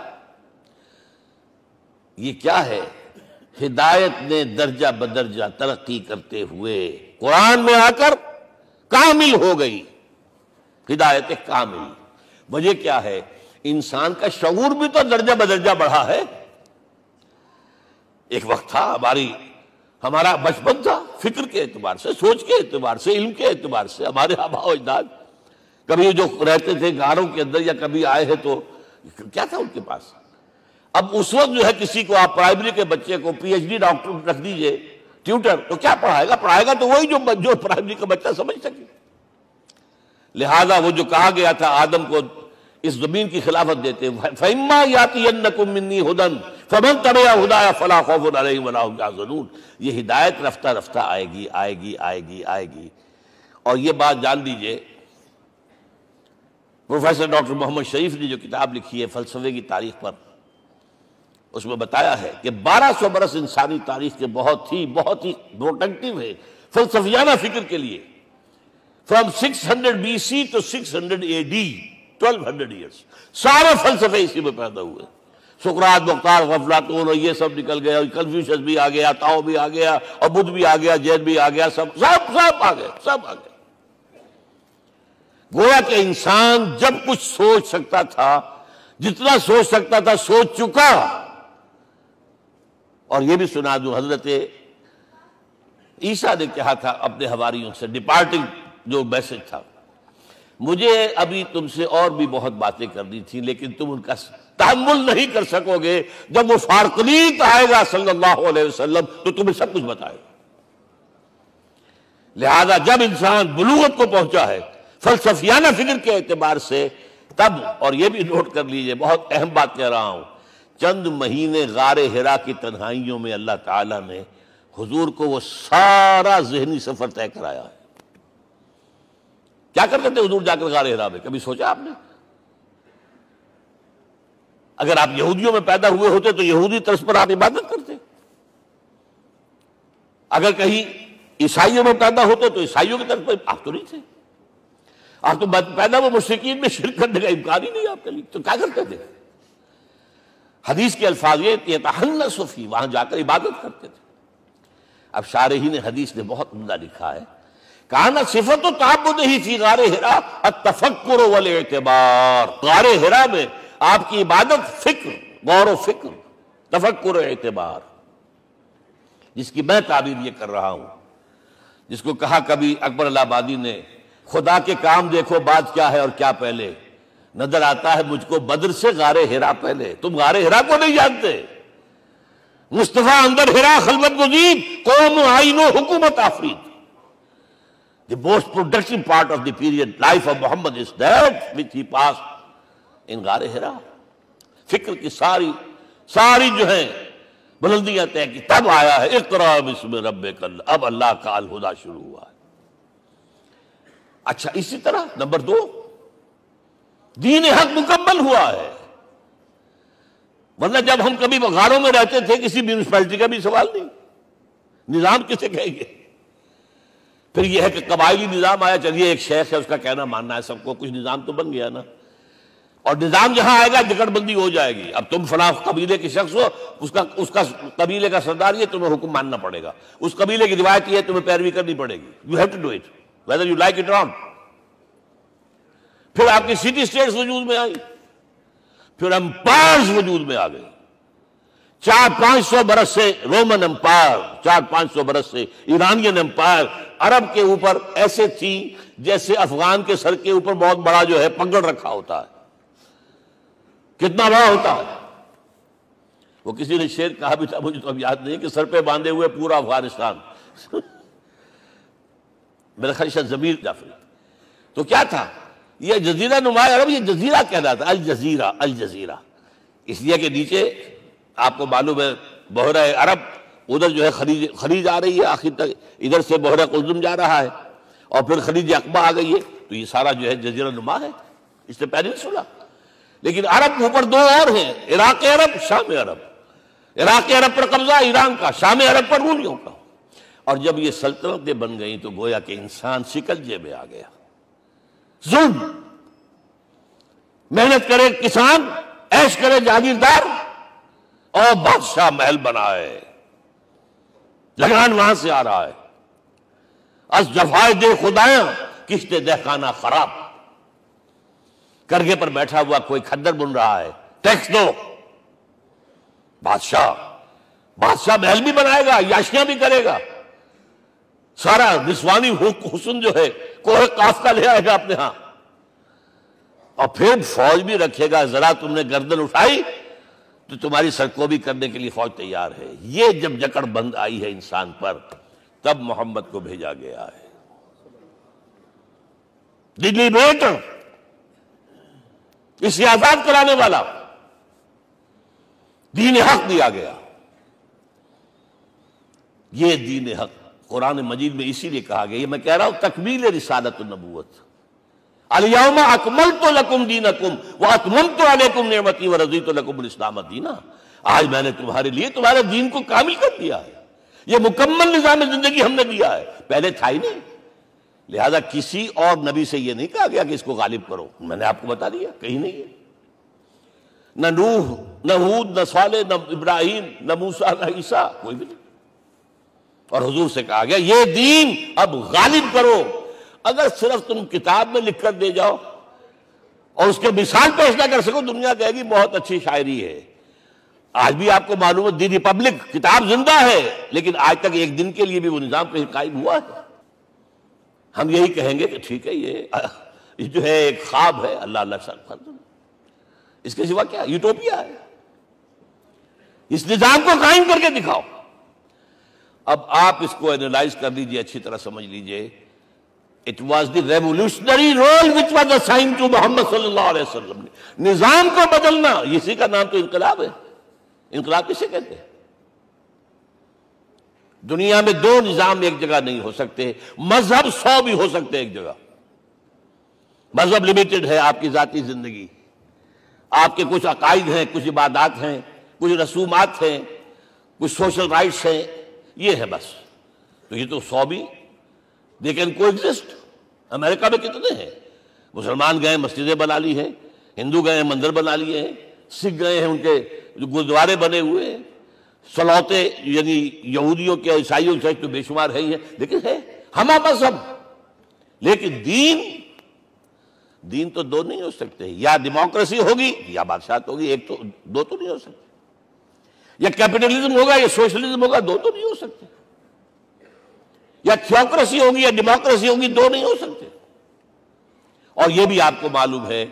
یہ کیا ہے؟ ہدایت نے درجہ بدرجہ ترقی کرتے ہوئے قرآن میں آ کر کامل ہو گئی، ہدایت کامل۔ وجہ کیا ہے؟ انسان کا شعور بھی تو درجہ بدرجہ بڑھا ہے۔ ایک وقت تھا ہمارا بچپن تھا، فکر کے اعتبار سے، سوچ کے اعتبار سے، علم کے اعتبار سے، ہمارے آباء و اجداد کبھی جو رہتے تھے گھروں کے اندر یا کبھی آئے ہیں تو کیا تھا ان کے پاس؟ اب اس وقت جو ہے کسی کو آپ پرائمری کے بچے کو پی ایچ ڈی ڈاکٹر رکھ دیجئے ٹیوٹر، تو کیا پڑھائے گا؟ پڑھائے گا تو وہی جو پرائمری کا بچہ سمجھ سکے۔ لہذا وہ جو کہا گیا تھا آدم کو اس زمین کی خلافت دیتے، فَإِمَّا يَأْتِيَنَّكُم مِّنِّي هُدًى فَمَن تَبِعَ هُدَايَ فَلَا خَوْفٌ عَلَيْهِمْ وَلَا هُمْ يَحْزَنُونَ۔ یہ ہدایت رفتہ رفتہ آئے گی، آئے گی، آئے گی، آئے گی۔ اور یہ بات جان لیجئے، پروفیسر ڈاکٹر محمد شریف نے جو کتاب لکھی ہے فلسفے کی تاریخ پر، اس میں بتایا ہے کہ 1200 برس انسانی تاریخ کے بہت ہی پروڈکٹیو ہے فلسفیانہ فکر کے لیے۔ From 600 BC to 600 AD، 1200 years, سارے فلسفے اسی میں پیدا ہوئے۔ سقراط، مختار، افلاطون اور یہ سب نکل گئے، اور کنفیوشس بھی آ گیا، تاؤ بھی آ گیا، اور بدھ بھی آ گیا، جین بھی آ گیا، سب آ گئے، سب آ گئے۔ گویا کہ انسان جب کچھ سوچ سکتا تھا، جتنا سوچ سکتا تھا سوچ چکا۔ اور یہ بھی سنا دوں، حضرت عیسیٰ نے کہا تھا اپنے حواریوں سے، ڈپارٹنگ جو میسج تھا، مجھے ابھی تم سے اور بھی بہت باتیں کرنی تھی، لیکن تم ان کا تحمل نہیں کر سکو گے، جب وہ فارقلیت آئے گا صلی اللہ علیہ وسلم تو تمہیں سب کچھ بتائے گا۔ لہذا جب انسان بلوغت کو پہنچا ہے فلسفیانہ فکر کے اعتبار سے، تب، اور یہ بھی نوٹ کر لیجئے، بہت اہم بات کہہ رہا ہوں، چند مہینے غار ہرا کی تنہائیوں میں اللہ تعالیٰ نے حضور کو وہ سارا ذہنی سفر طے کرایا ہے۔ کیا کرتے تھے حضور جا کر غار ہرا میں؟ کبھی سوچا آپ نے؟ اگر آپ یہودیوں میں پیدا ہوئے ہوتے تو یہودی طرز پر آپ عبادت کرتے، اگر کہیں عیسائیوں میں پیدا ہوتے تو عیسائیوں کی طرف پر آپ تو نہیں تھے، آپ تو پیدا وہ مشرکین میں شرک کرنے کا امکان ہی نہیں آپ کے لیے، تو کیا کرتے تھے؟ حدیث کے الفاظ یہ یتحنس فی، وہاں جا کر عبادت کرتے تھے۔ اب شارحین حدیث نے بہت عمدہ لکھا ہے، کانا صفت و تعبد ہی فی غار حرا التفکر والاعتبار، غار حرا میں آپ کی عبادت فکر، غور و فکر، تفکر و اعتبار، جس کی میں تعبیر یہ کر رہا ہوں، جس کو کہا کبھی اکبر الہ آبادی نے، خدا کے کام دیکھو بعد کیا ہے اور کیا پہلے، نظر آتا ہے مجھ کو بدر سے غار حرا پہلے۔ تم غار حرا کو نہیں جانتے، مصطفیٰ اندر حرا خلوت گزید، قوم آئین و حکومت آفرید۔ The most productive part of the period life of Muhammad is that which he passed in غار حرا۔ فکر کی ساری جو ہیں بلندیاں طے کی، تب آیا ہے اقرا بسم ربک، اب اللہ کا الہدا شروع ہوا ہے۔ اچھا، اسی طرح نمبر 2، دین حق مکمل ہوا ہے۔ ورنہ جب ہم کبھی غاروں میں رہتے تھے، کسی میونسپلٹی کا بھی سوال نہیں، نظام کسے کہیں گے؟ پھر یہ ہے کہ قبائلی نظام آیا، چلیے ایک شیخ ہے اس کا کہنا ماننا ہے سب کو، کچھ نظام تو بن گیا نا۔ اور نظام جہاں آئے گا جکڑ بندی ہو جائے گی، اب تم فلاں قبیلے کے شخص ہو، اس کا قبیلے کا سردار یہ، تمہیں حکم ماننا پڑے گا، اس قبیلے کی روایت یہ ہے، تمہیں پیروی کرنی پڑے گی، you have to do it whether you like it اور ناٹ۔ پھر آپ کی سٹی اسٹیٹس وجود میں آئی، پھر امپائرز وجود میں آ گئے، 400-500 برس سے رومن امپائر، 400-500 برس سے ایرانین امپائر عرب کے اوپر ایسے تھی جیسے افغان کے سر کے اوپر بہت بڑا جو ہے پگڑ رکھا ہوتا ہے۔ کتنا بڑا ہوتا ہے؟ وہ کسی نے شعر کہا بھی تھا، مجھے تو اب یاد نہیں، کہ سر پہ باندھے ہوئے پورا افغانستان۔ میرا خیال شاید ضمیر جعفری۔ تو کیا تھا یہ جزیرہ نما عرب، یہ جزیرہ کہلاتا ہے، الجزیرہ، الجزیرہ، اس لیے کہ نیچے آپ کو معلوم ہے بحیرہ عرب، ادھر جو ہے خلیج آ رہی ہے آخر تک، ادھر سے بحیرہ قلزم جا رہا ہے، اور پھر خلیج عقبہ آ گئی ہے، تو یہ سارا جو ہے جزیرہ نما ہے، اس سے پیننسولا۔ لیکن عرب اوپر 2 اور ہیں، عراق عرب، شام عرب۔ عراق عرب پر قبضہ ایران کا، شام عرب پر رومیوں کا۔ اور جب یہ سلطنتیں بن گئیں تو گویا کہ انسان شکنجے میں آ گیا، ظلم، محنت کرے کسان، عیش کرے جاگیردار، اور بادشاہ محل بنائے، لگان وہاں سے آ رہا ہے، از جفائے دے خدایاں کشتے دہقانہ خراب۔ کرگے پر بیٹھا ہوا کوئی کھدر بن رہا ہے، ٹیکس دو۔ بادشاہ محل بھی بنائے گا، یاشیاں بھی کرے گا، سارا نسوانی حسن جو ہے کوہ قاف کا لے آئے گا اپنے ہاں، اور پھر فوج بھی رکھے گا، ذرا تم نے گردن اٹھائی تو تمہاری سرکوبی کرنے کے لیے فوج تیار ہے۔ یہ جب جکڑ بند آئی ہے انسان پر، تب محمد کو بھیجا گیا ہے، دلی بیٹر، اسے آزاد کرانے والا، دین حق دیا گیا۔ یہ دین حق قرآن مجید میں اسی لیے کہا گیا، یہ میں کہہ رہا ہوں تکمیل رسالت النبوت۔ الیوم اکملت لکم دینکم واتممت علیکم نعمتی ورضیت لکم الاسلام دینا۔ آج میں نے تمہارے لیے تمہارے دین کو کامل کر دیا ہے، یہ مکمل نظام زندگی ہم نے دیا ہے، پہلے تھا ہی نہیں۔ لہذا کسی اور نبی سے یہ نہیں کہا گیا کہ اس کو غالب کرو، میں نے آپ کو بتا دیا کہیں نہیں ہے، نہ نوح، نہ ہود، نہ صالح، نہ ابراہیم، نہ موسیٰ، نہ عیسیٰ، کوئی بھی نہیں۔ اور حضور سے کہا گیا یہ دین اب غالب کرو۔ اگر صرف تم کتاب میں لکھ کر دے جاؤ اور اس کے مثال پیش نہ کر سکو، دنیا کہے گی بہت اچھی شاعری ہے۔ آج بھی آپ کو معلوم ہے دی ریپبلک کتاب زندہ ہے، لیکن آج تک ایک دن کے لیے بھی وہ نظام کہیں قائم ہوا ہے؟ ہم یہی کہیں گے کہ ٹھیک ہے، یہ جو ہے ایک خواب ہے، اللہ اللہ سر، اس کے سوا کیا یوٹوپیا ہے؟ اس نظام کو قائم کر کے دکھاؤ۔ اب آپ اس کو اینالائز کر لیجئے، اچھی طرح سمجھ لیجئے۔ It was the revolutionary role which was assigned to محمد صلی اللہ علیہ وسلم۔ نظام کو بدلنا، اسی کا نام تو انقلاب ہے۔ انقلاب کسے کہتے ہیں؟ دنیا میں 2 نظام ایک جگہ نہیں ہو سکتے، مذہب 100 بھی ہو سکتے ایک جگہ۔ مذہب لمیٹڈ ہے، آپ کی ذاتی زندگی، آپ کے کچھ عقائد ہیں، کچھ عبادات ہیں، کچھ رسومات ہیں، کچھ سوشل رائٹس ہیں، یہ ہے بس۔ تو یہ تو 100 بھی they can coexist۔ امریکہ میں کتنے ہیں؟ مسلمان گئے مسجدیں بنا لی ہیں، ہندو گئے مندر بنا لیے ہیں، سکھ گئے ہیں، ان کے جو گردوارے بنے ہوئے ہیں، سلوتے یعنی یہودیوں کے عیسائیوں سے تو بے شمار ہے ہی ہیں، لیکن ہے ہمہ مذہب. لیکن دین تو دو نہیں ہو سکتے، یا ڈیموکریسی ہوگی یا بادشاہت ہوگی، ایک تو دو تو نہیں ہو سکتے. یا کیپٹلزم ہوگا یا سوشلزم ہوگا، دو تو نہیں ہو سکتے. یا تھیوکریسی ہوگی یا ڈیموکریسی ہوگی، دو نہیں ہو سکتے. اور یہ بھی آپ کو معلوم ہے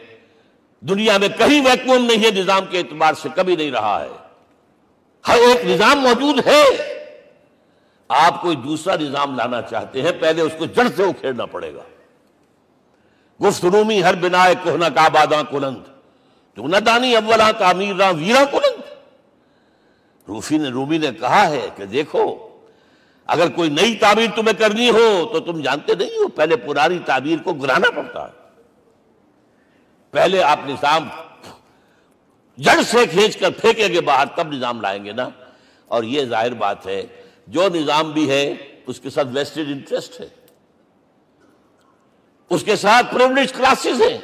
دنیا میں کہیں ویکیوم نہیں ہے نظام کے اعتبار سے، کبھی نہیں رہا ہے. ہر ایک نظام موجود ہے. آپ کوئی دوسرا نظام لانا چاہتے ہیں، پہلے اس کو جڑ سے اکھیڑنا پڑے گا. گفت رومی ہر بنائے کوہنا کا آباداں کنند، تو نہ دانی اولاں تعمیر راں ویراں کنند. رومی نے کہا ہے کہ دیکھو، اگر کوئی نئی تعمیر تمہیں کرنی ہو تو تم جانتے نہیں ہو پہلے پرانی تعمیر کو گرانا پڑتا ہے. پہلے آپ نظام جڑ سے کھینچ کر پھینکیں گے باہر، تب نظام لائیں گے نا. اور یہ ظاہر بات ہے جو نظام بھی ہے اس کے ساتھ ویسٹڈ انٹرسٹ ہے، اس کے ساتھ پریولیج کلاسز ہیں.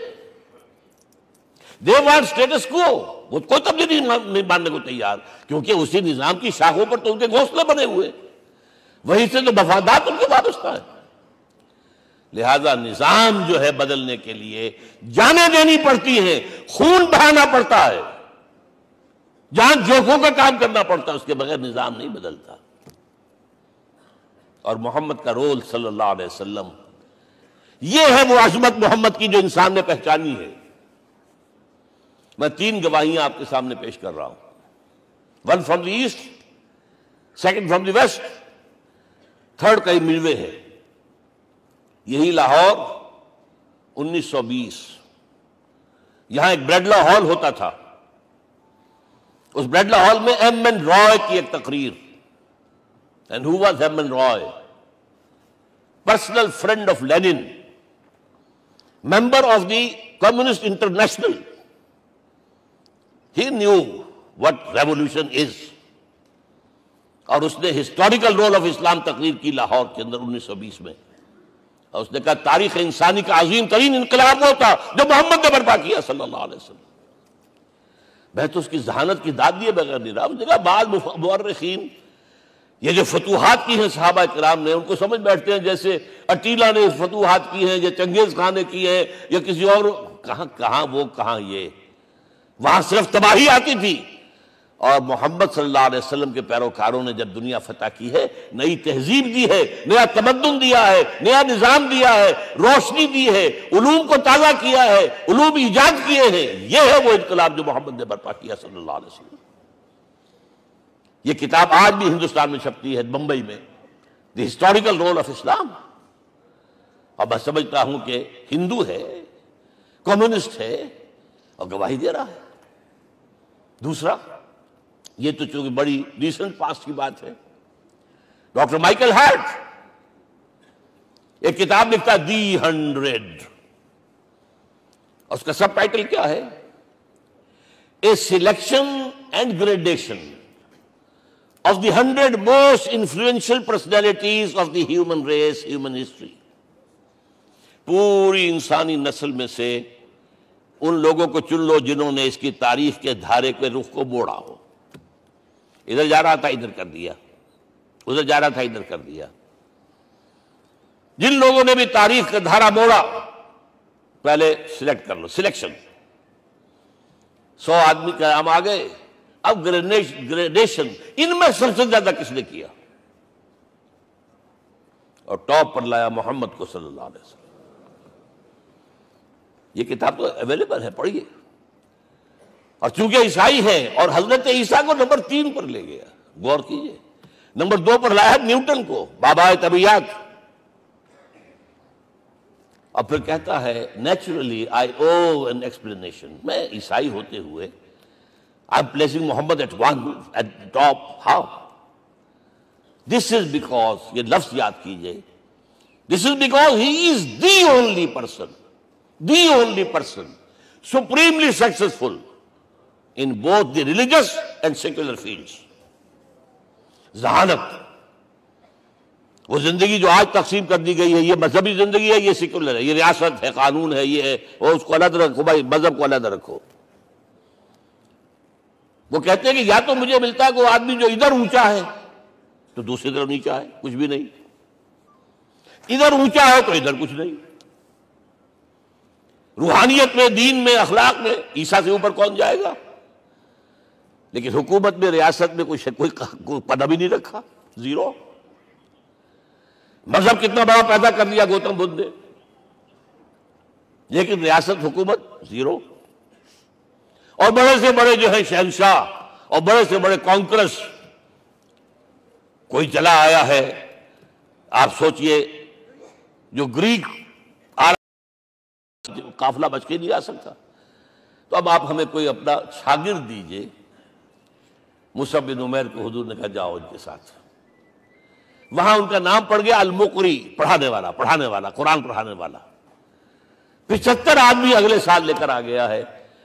دے وانٹ اسٹیٹس کو، وہ کوئی تبدیلی نہیں ماننے کو تیار، کیونکہ اسی نظام کی شاخوں پر تو ان کے گھونسلے بنے ہوئے، وہیں سے تو مفادات ان کے وابستہ ہیں. لہذا نظام جو ہے بدلنے کے لیے جانیں دینی پڑتی ہیں، خون بہانا پڑتا ہے، جان جوکھوں کا کام کرنا پڑتا ہے، اس کے بغیر نظام نہیں بدلتا. اور محمد کا رول صلی اللہ علیہ وسلم، یہ ہے وہ عظمت محمد کی جو انسان نے پہچانی ہے. میں 3 گواہیاں آپ کے سامنے پیش کر رہا ہوں. 1 from the east, 2 from the west, 3 کئی ملوے ہے. یہی لاہور 1920، یہاں ایک بریڈلا ہال ہوتا تھا. اس بریڈلا ہال میں ایم این رائے کی ایک تقریر. And who was M. N. Roy? Personal friend of Lenin, member of the Communist International. He knew what revolution is. اور اس نے ہسٹوریکل رول آف اسلام تقریر کی لاہور کے اندر 1920 میں. اور اس نے کہا تاریخ انسانی کا عظیم ترین انقلاب وہ تھا جو محمد نے برپا کیا صلی اللہ علیہ وسلم. میں تو اس کی ذہانت کی داد دیے بغیر نہیں رہا. اس نے کہا بعض مورخین یہ جو فتوحات کی ہیں صحابہ کرام نے، ان کو سمجھ بیٹھتے ہیں جیسے اٹیلا نے فتوحات کی ہیں یا چنگیز خان نے کی ہے یا کسی اور. کہاں وہ کہاں یہ، وہاں صرف تباہی آتی تھی. اور محمد صلی اللہ علیہ وسلم کے پیروکاروں نے جب دنیا فتح کی ہے، نئی تہذیب دی ہے، نیا تمدن دیا ہے، نیا نظام دیا ہے، روشنی دی ہے، علوم کو تازہ کیا ہے، علوم ایجاد کیے ہیں. یہ ہے وہ انقلاب جو محمد نے برپا کیا صلی اللہ علیہ وسلم. یہ کتاب آج بھی ہندوستان میں چھپتی ہے، بمبئی میں، دی ہسٹوریکل رول آف اسلام. اور میں سمجھتا ہوں کہ ہندو ہے، کمیونسٹ ہے اور گواہی دے رہا ہے. دوسرا، یہ تو چونکہ بڑی ریسنٹ پاسٹ کی بات ہے، ڈاکٹر مائیکل ہارٹ ایک کتاب لکھتا ہے دی 100، اور اس کا سب ٹائٹل کیا ہے؟ A selection and gradation of the 100 most influential personalities of the human race, human history. پوری انسانی نسل میں سے ان لوگوں کو چن لو جنہوں نے اس کی تاریخ کے دھارے کے رخ کو موڑا ہو. ادھر جا رہا تھا ادھر کر دیا، ادھر جا رہا تھا ادھر کر دیا. جن لوگوں نے بھی تاریخ کا دھارا موڑا، پہلے سلیکٹ کر لو، سلیکشن. 100 آدمی کا نام آ گئے. اب گریڈیشن، ان میں سب سے زیادہ کس نے کیا؟ اور ٹاپ پر لایا محمد کو صلی اللہ علیہ وسلم. یہ کتاب تو اویلیبل ہے، پڑھیے. اور چونکہ عیسائی ہے اور حضرت عیسیٰ کو نمبر 3 پر لے گیا، غور کیجئے. نمبر 2 پر لایا نیوٹن کو، بابائے طبیعیات. اور پھر کہتا ہے naturally I O an explanation. میں عیسائی ہوتے ہوئے I'm placing Muhammad at top. How? This is because, یہ لفظ یاد کیجئے, this is because he is the only person supremely successful in both the religious and secular fields. ذہانت، وہ زندگی جو آج تقسیم کر دی گئی ہے، یہ مذہبی زندگی ہے، یہ سیکولر ہے، یہ ریاست ہے، قانون ہے، یہ ہے، اور اس کو علیحدہ رکھو بھائی، مذہب کو علیحدہ رکھو. وہ کہتے ہیں کہ یا تو مجھے ملتا ہے کہ وہ آدمی جو ادھر اونچا ہے تو دوسری طرف نیچا ہے، کچھ بھی نہیں، ادھر اونچا ہے تو ادھر کچھ نہیں۔ روحانیت میں، دین میں، اخلاق میں عیسیٰ سے اوپر کون جائے گا؟ لیکن حکومت میں، ریاست میں کوئی پدہ بھی نہیں رکھا، زیرو۔ مذہب کتنا بڑا پیدا کر دیا گوتم بدھ نے، لیکن ریاست، حکومت زیرو۔ اور بڑے سے بڑے جو ہے شہنشاہ اور بڑے سے بڑے کانکرس، کوئی چلا آیا ہے، آپ سوچئے جو گریک قافلہ بچ کے نہیں آ سکتا، تو اب آپ ہمیں کوئی اپنا شاگرد دیجئے۔ مصعب بن عمیر کو حضور نے کہا جاؤ ان کے ساتھ، وہاں ان کا نام پڑ گیا المقری، پڑھانے والا، قرآن پڑھانے والا۔ 75 آدمی اگلے سال لے کر آ گیا ہے،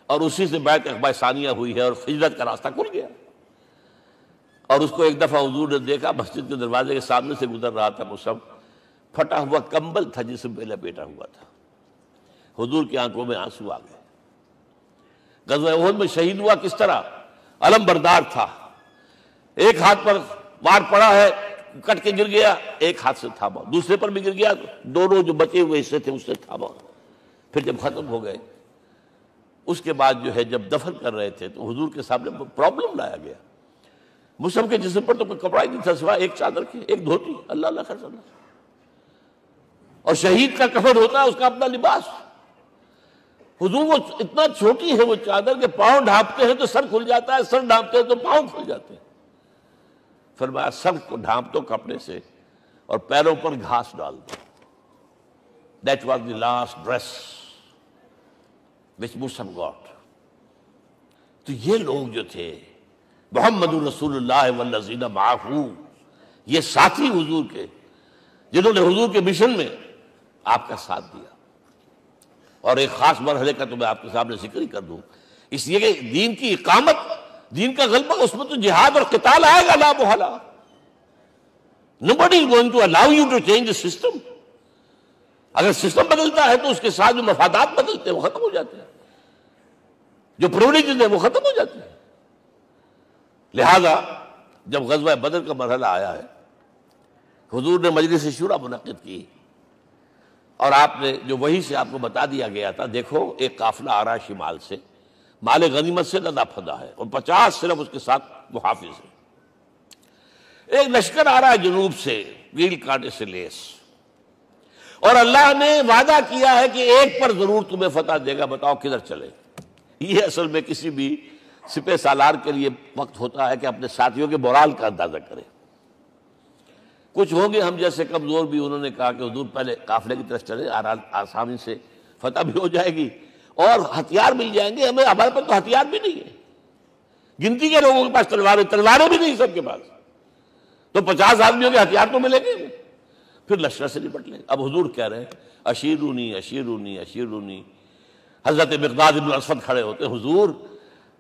اور اسی سے بیعت عقبہ ثانیہ ہوئی ہے، اور ہجرت کا راستہ کھل گیا۔ اور اس کو ایک دفعہ حضور نے دیکھا، مسجد کے دروازے کے سامنے سے گزر رہا تھا مصعب، پھٹا ہوا کمبل تھا جسم پہ لپیٹا ہوا تھا۔ حضور کی آنکھوں میں آنسو آ گئے۔ غزوہ احد میں شہید ہوا کس طرح؟ علم بردار تھا، ایک ہاتھ پر وار پڑا ہے، کٹ کے گر گیا، ایک ہاتھ سے تھاما، دوسرے پر بھی گر گیا، دونوں جو بچے ہوئے حصے تھے اس سے تھاما۔ پھر جب ختم ہو گئے، اس کے بعد جو ہے جب دفن کر رہے تھے تو حضور کے سامنے پرابلم لایا گیا۔ مصعب کے جسم پر تو کوئی کپڑا ہی نہیں تھا سوائے ایک چادر کی، ایک دھوتی، اللہ اللہ خیر اللہ۔ اور شہید کا کفن ہوتا ہے اس کا اپنا لباس۔ حضور وہ اتنا چھوٹی ہے وہ چادر کہ پاؤں ڈھانپتے ہیں تو سر کھل جاتا ہے، سر ڈھانپتے ہیں تو پاؤں کھل جاتے ہیں۔ فرمایا سر کو ڈھانپ دو کپڑے سے اور پیروں پر گھاس ڈال دو۔ That was the last dress which Musab got۔ تو یہ لوگ جو تھے محمد رسول اللہ والذین معہ، یہ ساتھی حضور کے، جنہوں نے حضور کے مشن میں آپ کا ساتھ دیا۔ اور ایک خاص مرحلے کا تو میں آپ کے سامنے ذکر ہی کر دوں، اس لیے کہ دین کی اقامت، دین کا غلبہ، اس میں تو جہاد اور قتال آئے گا لا محالہ۔ Nobody is going to allow you to change the system۔ اگر سسٹم بدلتا ہے تو اس کے ساتھ جو مفادات بدلتے ہیں وہ ختم ہو جاتے ہیں، جو پرولیجز ہیں وہ ختم ہو جاتے ہیں۔ لہذا جب غزوہ بدر کا مرحلہ آیا ہے، حضور نے مجلس شورا منعقد کی، اور آپ نے جو وحی سے آپ کو بتا دیا گیا تھا، دیکھو ایک قافلہ آ رہا ہے شمال سے، مال غنیمت سے لدا پھدا ہے، اور 50 صرف اس کے ساتھ محافظ ہیں۔ ایک لشکر آ رہا ہے جنوب سے، ریل کانٹے سے لیس، اور اللہ نے وعدہ کیا ہے کہ ایک پر ضرور تمہیں فتح دے گا، بتاؤ کدھر چلے۔ یہ اصل میں کسی بھی سپہ سالار کے لیے وقت ہوتا ہے کہ اپنے ساتھیوں کے مورال کا اندازہ کرے۔ کچھ ہوں گے ہم جیسے کمزور بھی، انہوں نے کہا کہ حضور پہلے قافلے کی طرف چلے، آسانی سے فتح بھی ہو جائے گی اور ہتھیار مل جائیں گے ہمیں، ہمارے پاس تو ہتھیار بھی نہیں ہے، گنتی کے لوگوں کے پاس تلواریں بھی نہیں سب کے پاس، تو 50 آدمیوں کے ہتھیار تو ملیں گے، پھر لشکر سے نپٹ لیں۔ اب حضور کہہ رہے ہیں اشیرونی اشیرونی اشیرونی۔ حضرت مقداد بن اسود کھڑے ہوتے، حضور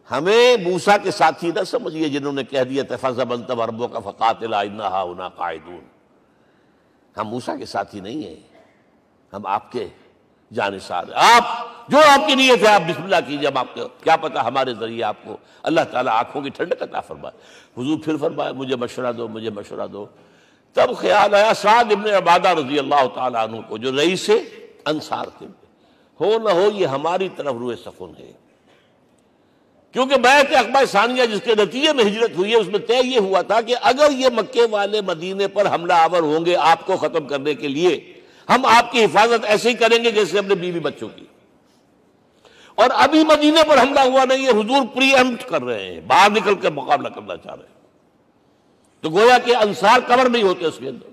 ہمیں موسیٰ کے ساتھی نہ سمجھیے جنہوں نے کہہ دیا تفذب انت وربک فقاتلا انا ہاہنا قاعدون۔ ہم موسیٰ کے ساتھی نہیں ہیں، ہم آپ کے جانثار ہیں۔ آپ جو آپ کی نیت ہے آپ بسم اللہ کیجیے، ہم آپ کو کیا پتہ ہمارے ذریعے آپ کو اللہ تعالیٰ آنکھوں کی ٹھنڈک عطا فرمائے۔ حضور پھر فرمایا مجھے مشورہ دو، مجھے مشورہ دو۔ تب خیال آیا سعد ابن عبادہ رضی اللہ تعالیٰ عنہ کو، جو رئیس انصار تھے، ہو نہ ہو یہ ہماری طرف روئے سخن ہے، کیونکہ بیعت عقبہ ثانیہ جس کے نتیجے میں ہجرت ہوئی ہے اس میں طے یہ ہوا تھا کہ اگر یہ مکے والے مدینے پر حملہ آور ہوں گے آپ کو ختم کرنے کے لیے، ہم آپ کی حفاظت ایسے ہی کریں گے جیسے اپنے بیوی بچوں کی۔ اور ابھی مدینے پر حملہ ہوا نہیں ہے، حضور پری ایمپٹ کر رہے ہیں، باہر نکل کر مقابلہ کرنا چاہ رہے ہیں، تو گویا کہ انصار کور نہیں ہوتے اس کے اندر،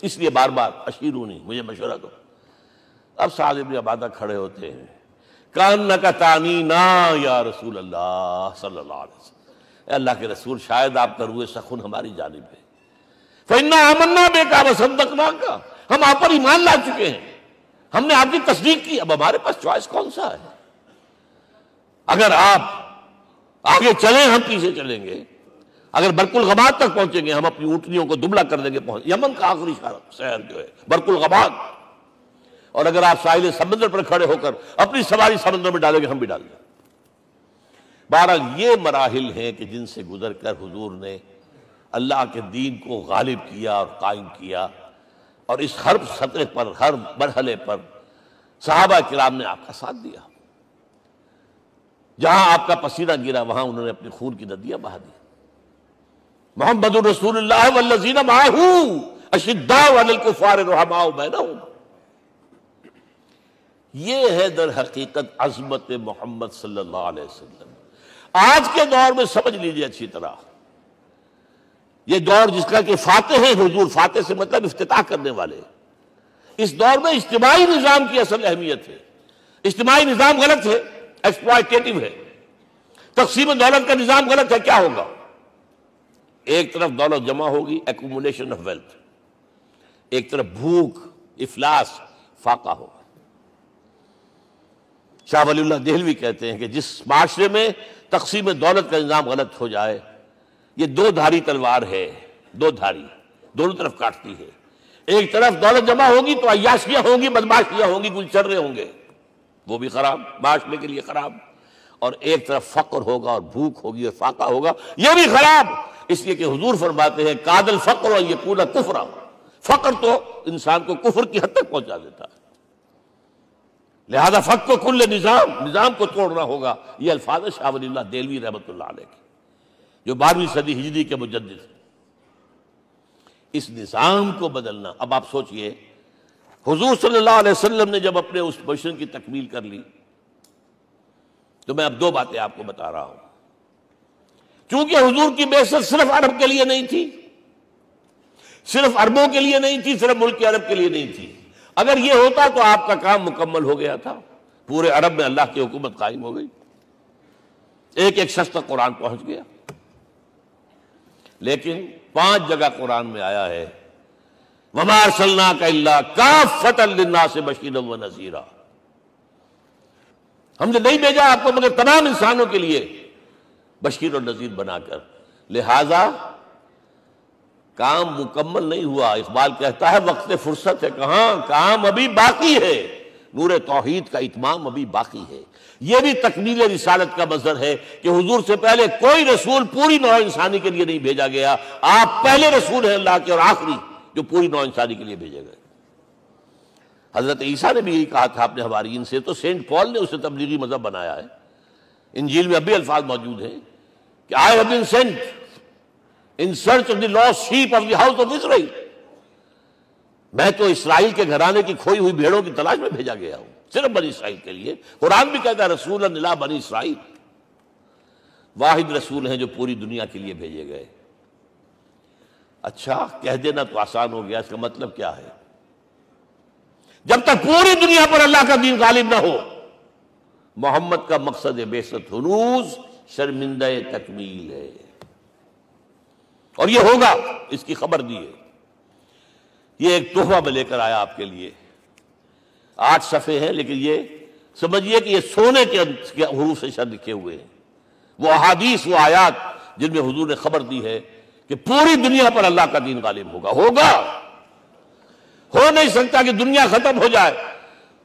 اس لیے بار بار اشیرونی، مجھے مشورہ دو۔ اب سعد بن عبادہ کھڑے ہوتے ہیں، کانک تعنینا یا رسول اللہ صلی اللہ علیہ وسلم، اے اللہ کے رسول شاید آپ کا روئے سخن ہماری جانب ہے۔ فإنا آمنا بک وصدقناک، ہم آپ پر ایمان لا چکے ہیں، ہم نے آپ کی تصدیق کی، اب ہمارے پاس چوائس کون سا ہے؟ اگر آپ آگے چلیں ہم پیچھے چلیں گے، اگر برق الغماد تک پہنچیں گے ہم اپنی اونٹنیوں کو دبلا کر دیں گے، یمن کا آخری شہر جو ہے برق الغماد، اور اگر آپ ساحل سمندر پر کھڑے ہو کر اپنی سواری سمندر میں ڈالیں گے ہم بھی ڈال دیں۔ بہرحال یہ مراحل ہیں کہ جن سے گزر کر حضور نے اللہ کے دین کو غالب کیا اور قائم کیا، اور اس ہر سطح پر، ہر مرحلے پر صحابہ کرام نے آپ کا ساتھ دیا۔ جہاں آپ کا پسینہ گرا وہاں انہوں نے اپنے خون کی ندیاں بہا دی۔ محمد رسول اللہ والذین معہ اشداء علی الکفار رحماء بینہم، یہ ہے در حقیقت عظمت محمد صلی اللہ علیہ وسلم۔ آج کے دور میں سمجھ لیجئے اچھی طرح، یہ دور جس کا کہ فاتح ہے حضور، فاتح سے مطلب افتتاح کرنے والے، اس دور میں اجتماعی نظام کی اصل اہمیت ہے۔ اجتماعی نظام غلط ہے، ایکسپلائٹیٹو ہے۔ تقسیم دولت کا نظام غلط ہے، کیا ہوگا؟ ایک طرف دولت جمع ہوگی، ایکومولیشن آف ویلتھ، ایک طرف بھوک، افلاس، فاقہ ہوگا۔ شاہ ولی اللہ دہلوی کہتے ہیں کہ جس معاشرے میں تقسیم دولت کا نظام غلط ہو جائے، یہ دو دھاری تلوار ہے، دو دھاری، دونوں طرف کاٹتی ہے۔ ایک طرف دولت جمع ہوگی تو عیاشیاں ہوں گی، بدماشیاں ہوں گی، گلچرے ہوں گے، وہ بھی خراب، معاشرے کے لیے خراب۔ اور ایک طرف فقر ہوگا اور بھوک ہوگی اور فاقہ ہوگا، یہ بھی خراب۔ اس لیے کہ حضور فرماتے ہیں کاد الفقر ان یکون کفرا، فقر تو انسان کو کفر کی حد تک پہنچا دیتا ہے، لہذا فقر کو کل نظام کو توڑنا ہوگا۔ یہ الفاظ شاہ ولی اللہ دہلوی رحمۃ اللہ علیہ کے، جو 12ویں صدی ہجری کے مجدد ہیں۔ اس نظام کو بدلنا، اب آپ سوچئے حضور صلی اللہ علیہ وسلم نے جب اپنے اس مشن کی تکمیل کر لی، تو میں اب دو باتیں آپ کو بتا رہا ہوں۔ چونکہ حضور کی بعثت صرف عرب کے لیے نہیں تھی، صرف عربوں کے لیے نہیں تھی، صرف ملک عرب کے لیے نہیں تھی۔ اگر یہ ہوتا تو آپ کا کام مکمل ہو گیا تھا، پورے عرب میں اللہ کی حکومت قائم ہو گئی، ایک ایک شخص تک قرآن پہنچ گیا۔ لیکن 5 جگہ قرآن میں آیا ہے وَمَا أَرْسَلْنَاكَ إِلَّا كَافَّةً لِلنَّاسِ بَشِيرًا وَنَذِيرًا، ہم نے نہیں بھیجا آپ کو مگر تمام انسانوں کے لیے بشیر اور نذیر بنا کر۔ لہذا کام مکمل نہیں ہوا۔ اقبال کہتا ہے وقت فرصت ہے کہاں، کام ابھی باقی ہے، نور توحید کا اتمام ابھی باقی ہے۔ یہ بھی تکمیل رسالت کا مظہر ہے کہ حضور سے پہلے کوئی رسول پوری نوع انسانی کے لیے نہیں بھیجا گیا، آپ پہلے رسول ہیں اللہ کے اور آخری جو پوری نوع انسانی کے لیے بھیجے گئے۔ حضرت عیسیٰ نے بھی یہی کہا تھا اپنے حواریین سے، تو سینٹ پال نے اسے تبلیغی مذہب بنایا ہے۔ انجیل میں اب بھی الفاظ موجود ہیں کہ I have been sent in search of the lost sheep of the house of Israel، میں تو اسرائیل کے گھرانے کی کھوئی ہوئی بھیڑوں کی تلاش میں بھیجا گیا ہوں، صرف بنی اسرائیل کے لیے۔ قرآن بھی کہتا ہے رسول الی بنی اسرائیل، واحد رسول ہیں جو پوری دنیا کے لیے بھیجے گئے۔ اچھا کہہ دینا تو آسان ہو گیا، اس کا مطلب کیا ہے؟ جب تک پوری دنیا پر اللہ کا دین غالب نہ ہو، محمد کا مقصد بعثت ہنوز شرمندہ تکمیل ہے، اور یہ ہوگا، اس کی خبر دی ہے۔ یہ ایک تحفہ میں لے کر آیا آپ کے لیے، 8 صفحے ہیں، لیکن یہ سمجھیے کہ یہ سونے کے حروف سے شر لکھے ہوئے ہیں، وہ احادیث، وہ آیات جن میں حضور نے خبر دی ہے کہ پوری دنیا پر اللہ کا دین غالب ہوگا۔ ہو نہیں سکتا کہ دنیا ختم ہو جائے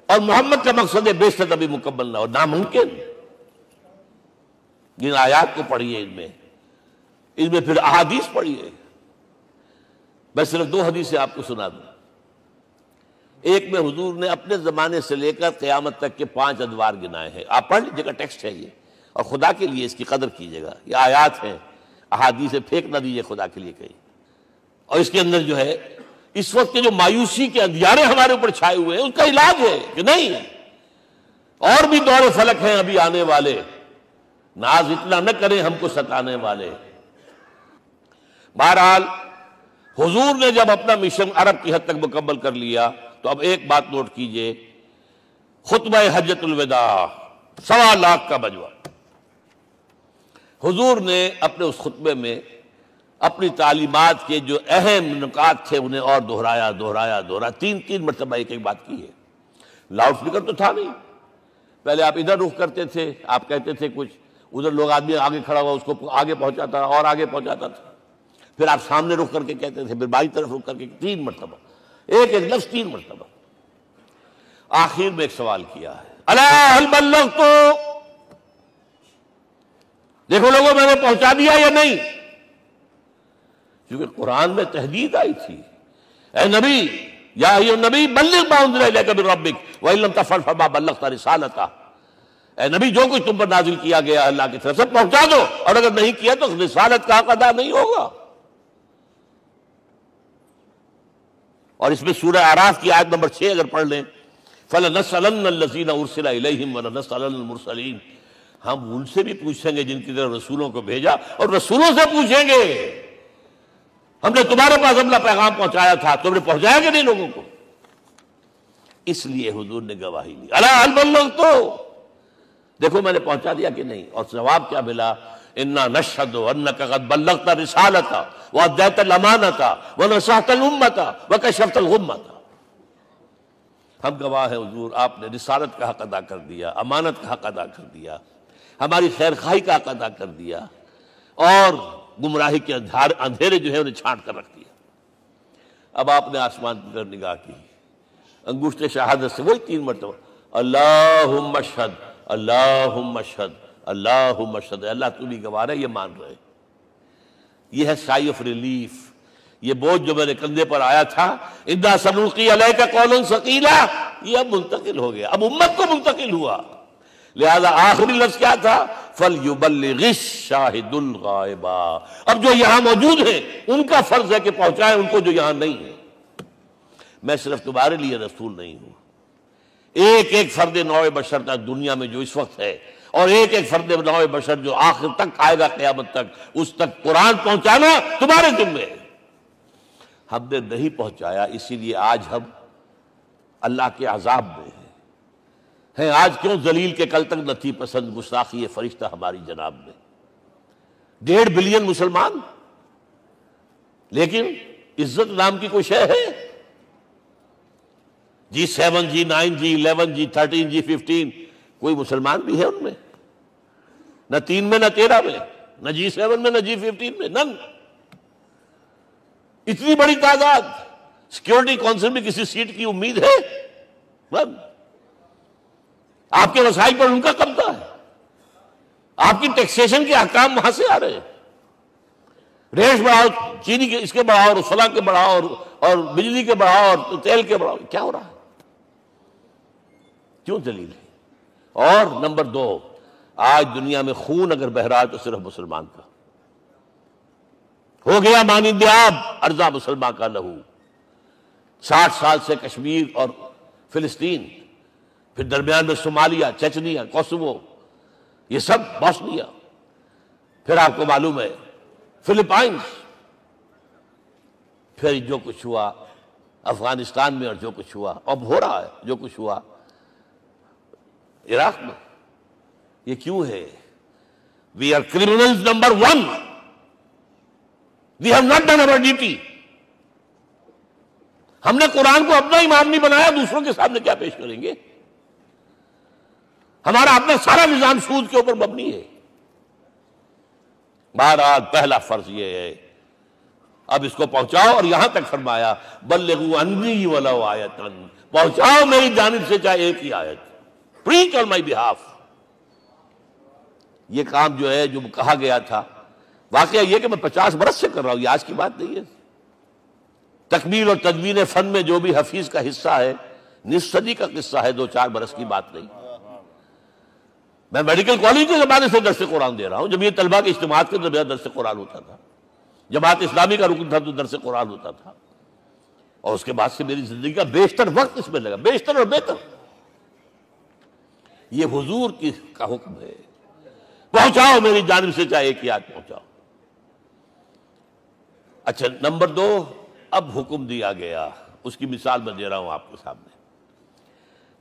اور محمد کا مقصد بعثت ابھی مکمل نہ ہو، ناممکن۔ جن آیات کو پڑھیے، ان میں پھر احادیث پڑھیے۔ میں صرف 2 حدیثیں آپ کو سنا دوں۔ ایک میں حضور نے اپنے زمانے سے لے کر قیامت تک کے 5 ادوار گنائے ہیں، آپ پڑھ لیجیے گا، ٹیکسٹ ہے یہ، اور خدا کے لیے اس کی قدر کیجیے گا، یہ آیات ہیں، احادیث سے پھینک نہ دیجیے خدا کے لیے کہیں۔ اور اس کے اندر جو ہے اس وقت کے جو مایوسی کے اندھیارے ہمارے اوپر چھائے ہوئے ہیں، اس کا علاج ہے کہ نہیں، اور بھی دور فلک ہیں ابھی آنے والے، ناز اتنا نہ کریں ہم کو ستانے والے۔ بہرحال حضور نے جب اپنا مشن عرب کی حد تک مکمل کر لیا، تو اب ایک بات نوٹ کیجئے، خطبہ حجۃ الوداع 1.25 لاکھ کا بجوا، حضور نے اپنے اس خطبے میں اپنی تعلیمات کے جو اہم نکات تھے انہیں اور دہرایا 3 مرتبہ ایک بات کی ہے۔ لاؤڈ اسپیکر تو تھا نہیں، پہلے آپ ادھر رخ کرتے تھے، آپ کہتے تھے کچھ، ادھر لوگ آدمی آگے کھڑا ہوا اس کو آگے پہنچاتا اور آگے پہنچاتا تھا، پھر آپ سامنے رخ کر کے کہتے تھے، پھر بائیں طرف رخ کر کے 3 مرتبہ، ایک لفظ 3 مرتبہ۔ آخر میں ایک سوال کیا ہے، الا هل بلغت، دیکھو لوگوں میں نے پہنچا دیا یا نہیں؟ کیونکہ قرآن میں تحدید آئی تھی، اے نبی یا ایھا النبی بلغ ما انزل الیک من ربک وان لم تفعل فما بلغت رسالتہ، اے نبی جو کچھ تم پر نازل کیا گیا اللہ کی طرف سے پہنچا دو، اور اگر نہیں کیا تو رسالت کا حق ادا نہیں ہوگا۔ اور اس میں سورہ اعراف کی آیت نمبر 6 اگر پڑھ لیں، فَلَنَسْأَلَنَّ الَّذِينَ أُرْسِلَ إِلَيْهِمْ وَلَنَسْأَلَنَّ الْمُرْسَلِينَ، ہم ان سے بھی پوچھیں گے جن کی طرف رسولوں کو بھیجا، اور رسولوں سے پوچھیں گے ہم نے تمہارے پاس اپنا پیغام پہنچایا تھا، تم نے پہنچایا کہ نہیں لوگوں کو؟ اس لیے حضور نے گواہی لی، الا هل بلغت، دیکھو میں نے پہنچا دیا کہ نہیں؟ اور جواب کیا ملا؟ انا نشهد انك قد بلغت رسالتہ واديت الامانۃ ونصحت الامۃ وکشفت الغمۃ، ہم گواہ ہیں حضور آپ نے رسالت کا حق ادا کر دیا، امانت کا حق ادا کر دیا، ہماری خیر خواہی کا حق ادا کر دیا، اور گمراہی کے اندھیرے جو ہے انہیں چھانٹ کر رکھ دیا۔ اب آپ نے آسمان کی طرف نگاہ کی، انگشت شہادت سے وہی 3 مرتبہ اللہم اشہد اللہم اشہد اللہم اشہد، اللہ تو بھی گواہ ہے، یہ مان رہے۔ یہ ہے سائی آف ریلیف، یہ بوجھ جو میرے کندھے پر آیا تھا انا سنلقی علیک قولا ثقیلا، یہ اب منتقل ہو گیا، اب امت کو منتقل ہوا۔ لہذا آخری لفظ کیا تھا؟ فَلْيُبَلِّغِ الشَّاهِدُ الْغَائِبَ، اب جو یہاں موجود ہیں ان کا فرض ہے کہ پہنچائیں ان کو جو یہاں نہیں ہے۔ میں صرف تمہارے لیے رسول نہیں ہوں، ایک ایک فرد نوع بشر تک دنیا میں جو اس وقت ہے، اور ایک ایک فرد نوع بشر جو آخر تک آئے گا قیامت تک، اس تک قرآن پہنچانا تمہارے ذمہ ہے۔ ہم نے نہیں پہنچایا، اسی لیے آج ہم اللہ کے عذاب میں ہیں۔ آج کیوں ذلیل کے کل تک نہ تھی پسند گستاخی فرشتہ ہماری جناب میں؟ 1.5 بلین مسلمان، لیکن عزت نام کی کوئی شے ہے؟ G7 G9 G11 G13 G15 کوئی مسلمان بھی ہے ان میں؟ نہ 3 میں نہ 13 میں، نہ G7 میں نہ G15 میں، نن۔ اتنی بڑی تعداد، سیکیورٹی کونسل میں کسی سیٹ کی امید ہے؟ نن۔ آپ کے وسائل پر ان کا قبضہ ہے، آپ کی ٹیکسیشن کے احکام وہاں سے آ رہے ہیں، ریٹس بڑھاؤ، چینی کے اس کے بڑھاؤ، اور فلاں کے بڑھاؤ، اور بجلی کے بڑھاؤ، اور تیل کے بڑھاؤ، کیا ہو رہا ہے؟ کیوں ذلیل ہے؟ اور نمبر 2، آج دنیا میں خون اگر بہ رہا ہے تو صرف مسلمان کا ہو گیا، مانند آب ارضا مسلمان کا لہو۔ 60 سال سے کشمیر اور فلسطین، پھر درمیان میں صومالیہ، چچنیا، کوسوو، یہ سب بوسنیا، پھر آپ کو معلوم ہے فلپائنس، پھر جو کچھ ہوا افغانستان میں، اور جو کچھ ہوا اب ہو رہا ہے، جو کچھ ہوا عراق میں۔ یہ کیوں ہے؟ We are criminals number 1، we have not done our duty۔ ہم نے قرآن کو اپنا امام نہیں بنایا، دوسروں کے سامنے کیا پیش کریں گے؟ ہمارا اپنا سارا نظام سود کے اوپر مبنی ہے۔ بہرحال پہلا فرض یہ ہے، اب اس کو پہنچاؤ، اور یہاں تک فرمایا بلغوا عنی ولو آیۃ، پہنچاؤ میری جانب سے چاہے ایک ہی آیت، preach on my behalf۔ یہ کام جو ہے جو کہا گیا تھا، واقعہ یہ کہ میں 50 برس سے کر رہا ہوں، یہ آج کی بات نہیں ہے۔ تکمیل اور تدوین فن میں جو بھی حفیظ کا حصہ ہے، نصف صدی کا قصہ ہے، 2-4 برس کی بات نہیں۔ میں میڈیکل کالج کے زمانے سے درس قرآن دے رہا ہوں، جب یہ طلبہ کے اجتماعات کے درمیان درس قرآن ہوتا تھا، جماعت اسلامی کا رکن تھا تو درس قرآن ہوتا تھا، اور اس کے بعد سے میری زندگی کا بیشتر وقت اس میں لگا، بیشتر اور بہتر۔ یہ حضور کا حکم ہے، پہنچاؤ میری جانب سے چاہے ایک آیت پہنچاؤ۔ اچھا نمبر 2، اب حکم دیا گیا، اس کی مثال میں دے رہا ہوں آپ کے سامنے۔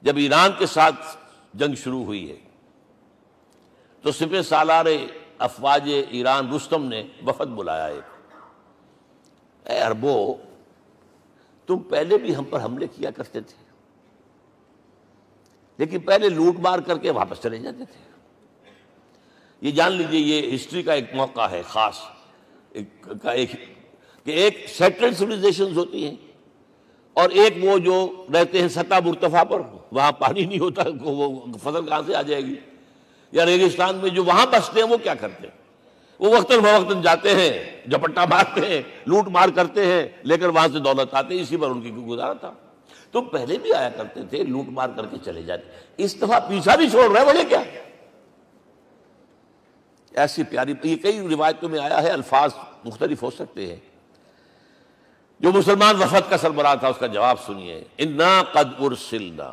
جب ایران کے ساتھ جنگ شروع ہوئی ہے تو سپہ سالار افواج ایران رستم نے وفد بلایا ایک، اے عربو تم پہلے بھی ہم پر حملے کیا کرتے تھے، لیکن پہلے لوٹ مار کر کے واپس چلے جاتے تھے۔ یہ جان لیجئے یہ ہسٹری کا ایک موقع ہے خاص، کہ ایک سیٹلڈ سویلائزیشنز ہوتی ہیں، اور ایک وہ جو رہتے ہیں سطح مرتفع پر، وہاں پانی نہیں ہوتا، وہ فصل کہاں سے آ جائے گی، یا ریگستان میں جو وہاں بستے ہیں وہ کیا کرتے ہیں؟ وہ وقتاً فوقتاً جاتے ہیں، جپٹا مارتے ہیں، لوٹ مار کرتے ہیں، لے کر وہاں سے دولت آتے ہیں، اسی پر ان کی گزارا تھا۔ تو پہلے بھی آیا کرتے تھے، لوٹ مار کر کے چلے جاتے، اس دفعہ پیچھا بھی چھوڑ رہے، وجہ کیا؟ ایسی پیاری، یہ کئی روایتوں میں آیا ہے، الفاظ مختلف ہو سکتے ہیں۔ جو مسلمان وفد کا سربراہ تھا اس کا جواب سنیے، انا قد ارسلنا،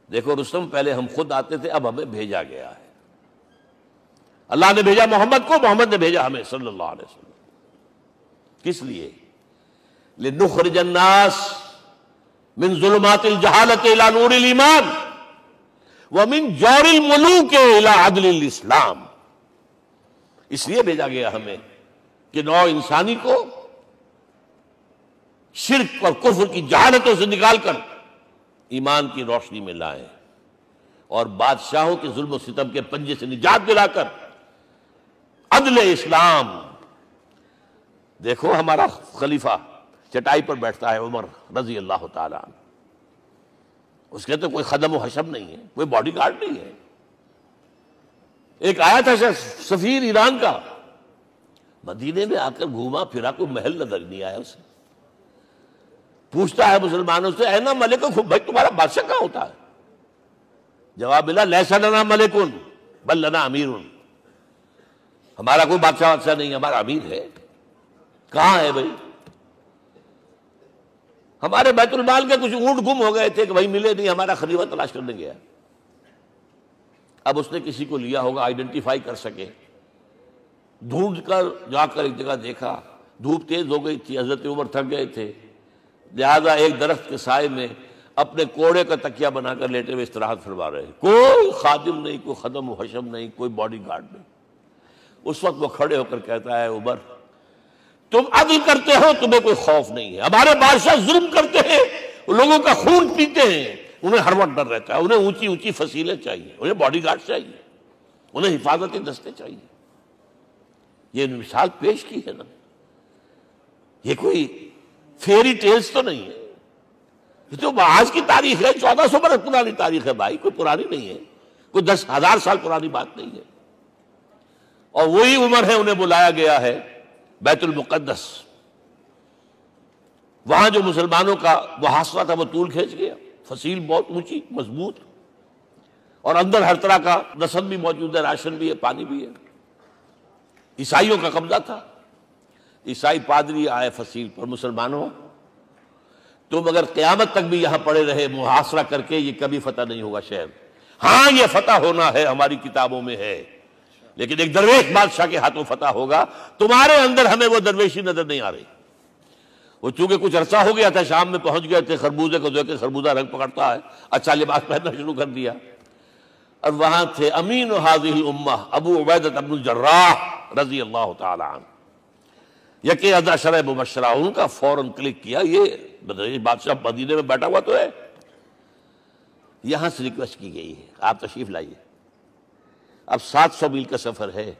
دیکھو رستم پہلے ہم خود آتے تھے، اب ہمیں بھیجا گیا ہے، اللہ نے بھیجا محمد کو، محمد نے بھیجا ہمیں صلی اللہ علیہ وسلم۔ کس لیے؟ لنخرج الناس من ظلمات الجہالت الى نور الایمان ومن جور الملوک الى عدل الاسلام، اس لیے بھیجا گیا ہمیں کہ نوع انسانی کو شرک اور کفر کی جہالتوں سے نکال کر ایمان کی روشنی میں لائیں، اور بادشاہوں کے ظلم و ستم کے پنجے سے نجات دلا کر عدل اسلام۔ دیکھو ہمارا خلیفہ چٹائی پر بیٹھتا ہے عمر رضی اللہ تعالیٰ عنہ، اس کے تو کوئی خدم و حشم نہیں ہے، کوئی باڈی گارڈ نہیں ہے۔ ایک آیا تھا سفیر ایران کا، مدینے میں آ کر گھوما پھرا، کوئی محل نظر نہیں آیا اسے، پوچھتا ہے مسلمانوں سے اینا ملککم، بھائی تمہارا بادشاہ کہاں ہوتا ہے؟ جواب ملا لیس لنا ملکن بل لنا امیر، ہمارا کوئی بادشاہ نہیں، ہمارا امیر ہے۔ کہاں ہے بھائی؟ ہمارے بیت المال کے کچھ اونٹ گم ہو گئے تھے کہ بھائی ملے نہیں، ہمارا خلیفہ تلاش کرنے گیا۔ اب اس نے کسی کو لیا ہوگا، آئیڈینٹیفائی کر سکے، ڈھونڈ کر جا کر ایک جگہ دیکھا، دھوپ تیز ہو گئی تھی، حضرت عمر تھک گئے تھے، لہذا ایک درخت کے سائے میں اپنے کوڑے کا تکیہ بنا کر لیٹے ہوئے استراحت فرما رہے ہیں، کوئی خادم نہیں، کوئی خدم و حشم نہیں، کوئی باڈی گارڈ نہیں۔ اس وقت وہ کھڑے ہو کر کہتا ہے عمر تم عدل کرتے ہو، تمہیں کوئی خوف نہیں ہے، ہمارے بادشاہ ظلم کرتے ہیں، لوگوں کا خون پیتے ہیں، انہیں ہر وقت ڈر رہتا ہے، انہیں اونچی اونچی فصیلیں چاہیے، انہیں باڈی گارڈ چاہیے، انہیں حفاظتی دستے چاہیے۔ یہ مثال پیش کی ہے نا، یہ کوئی فیری ٹیلز تو نہیں ہے، یہ تو آج کی تاریخ ہے، 1400 برس پرانی تاریخ ہے بھائی، کوئی پرانی نہیں ہے، کوئی 10,000 سال پرانی بات نہیں ہے۔ اور وہی عمر ہے، انہیں بلایا گیا ہے بیت المقدس، وہاں جو مسلمانوں کا محاصرہ تھا وہ طول کھینچ گیا، فصیل بہت اونچی مضبوط، اور اندر ہر طرح کا رسد بھی موجود ہے، راشن بھی ہے، پانی بھی ہے۔ عیسائیوں کا قبضہ تھا، عیسائی پادری آئے فصیل پر، مسلمانوں تم اگر قیامت تک بھی یہاں پڑے رہے محاصرہ کر کے، یہ کبھی فتح نہیں ہوگا شہر، ہاں یہ فتح ہونا ہے، ہماری کتابوں میں ہے، لیکن ایک درویش بادشاہ کے ہاتھوں فتح ہوگا، تمہارے اندر ہمیں وہ درویشی نظر نہیں آ رہی۔ وہ چونکہ کچھ عرصہ ہو گیا تھا، شام میں پہنچ گئے تھے، خربوزے کو دیکھ کے خربوزہ رنگ پکڑتا ہے، اچھا لباس پہننا شروع کر دیا، اور وہاں تھے امین هذه الامہ ابو عبیدہ بن الجراح رضی اللہ تعالی عنہ، یکے عشرہ مبشرہ، ان کا فوراً کلک کیا، یہ بادشاہ مدینے میں بیٹھا ہوا تو ہے، یہاں سے ریکویسٹ کی گئی ہے آپ تشریف لائیے۔ اب 700 میل کا سفر ہے،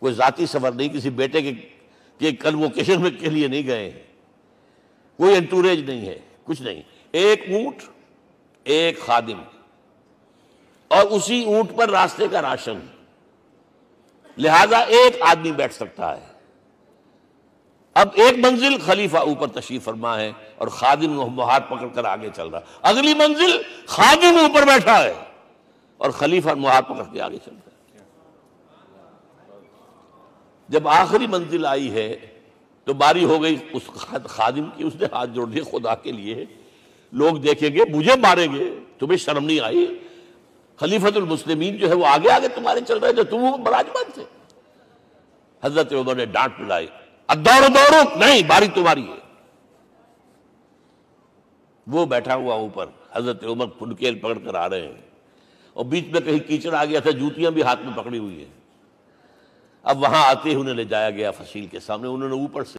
کوئی ذاتی سفر نہیں، کسی بیٹے کے کنووکیشن میں کے لیے نہیں گئے، کوئی انٹوریج نہیں ہے، کچھ نہیں، ایک اونٹ، ایک خادم، اور اسی اونٹ پر راستے کا راشن، لہذا ایک آدمی بیٹھ سکتا ہے۔ اب ایک منزل خلیفہ اوپر تشریف فرما ہے اور خادم ہاتھ پکڑ کر آگے چل رہا، اگلی منزل خادم اوپر بیٹھا ہے اور خلیفہ ہاتھ پکڑ کے آگے چل رہا ہے۔ جب آخری منزل آئی ہے تو باری ہو گئی اس خادم کی، اس نے ہاتھ جوڑ دیے، خدا کے لیے لوگ دیکھیں گے، مجھے ماریں گے، تمہیں شرم نہیں آئی؟ خلیفۃ المسلمین جو ہے وہ آگے آگے تمہارے چل رہے تھے، تم براجمان تھے۔ حضرت عمر نے ڈانٹ پلائی، الدور دورک، نہیں، باری تمہاری ہے۔ وہ بیٹھا ہوا اوپر، حضرت عمر پنکیل پکڑ کر آ رہے ہیں، اور بیچ میں کہیں کیچڑ آ گیا تھا، جوتیاں بھی ہاتھ میں پکڑی ہوئی ہیں۔ اب وہاں آتے ہی انہیں لے جایا گیا فصیل کے سامنے، انہوں نے اوپر سے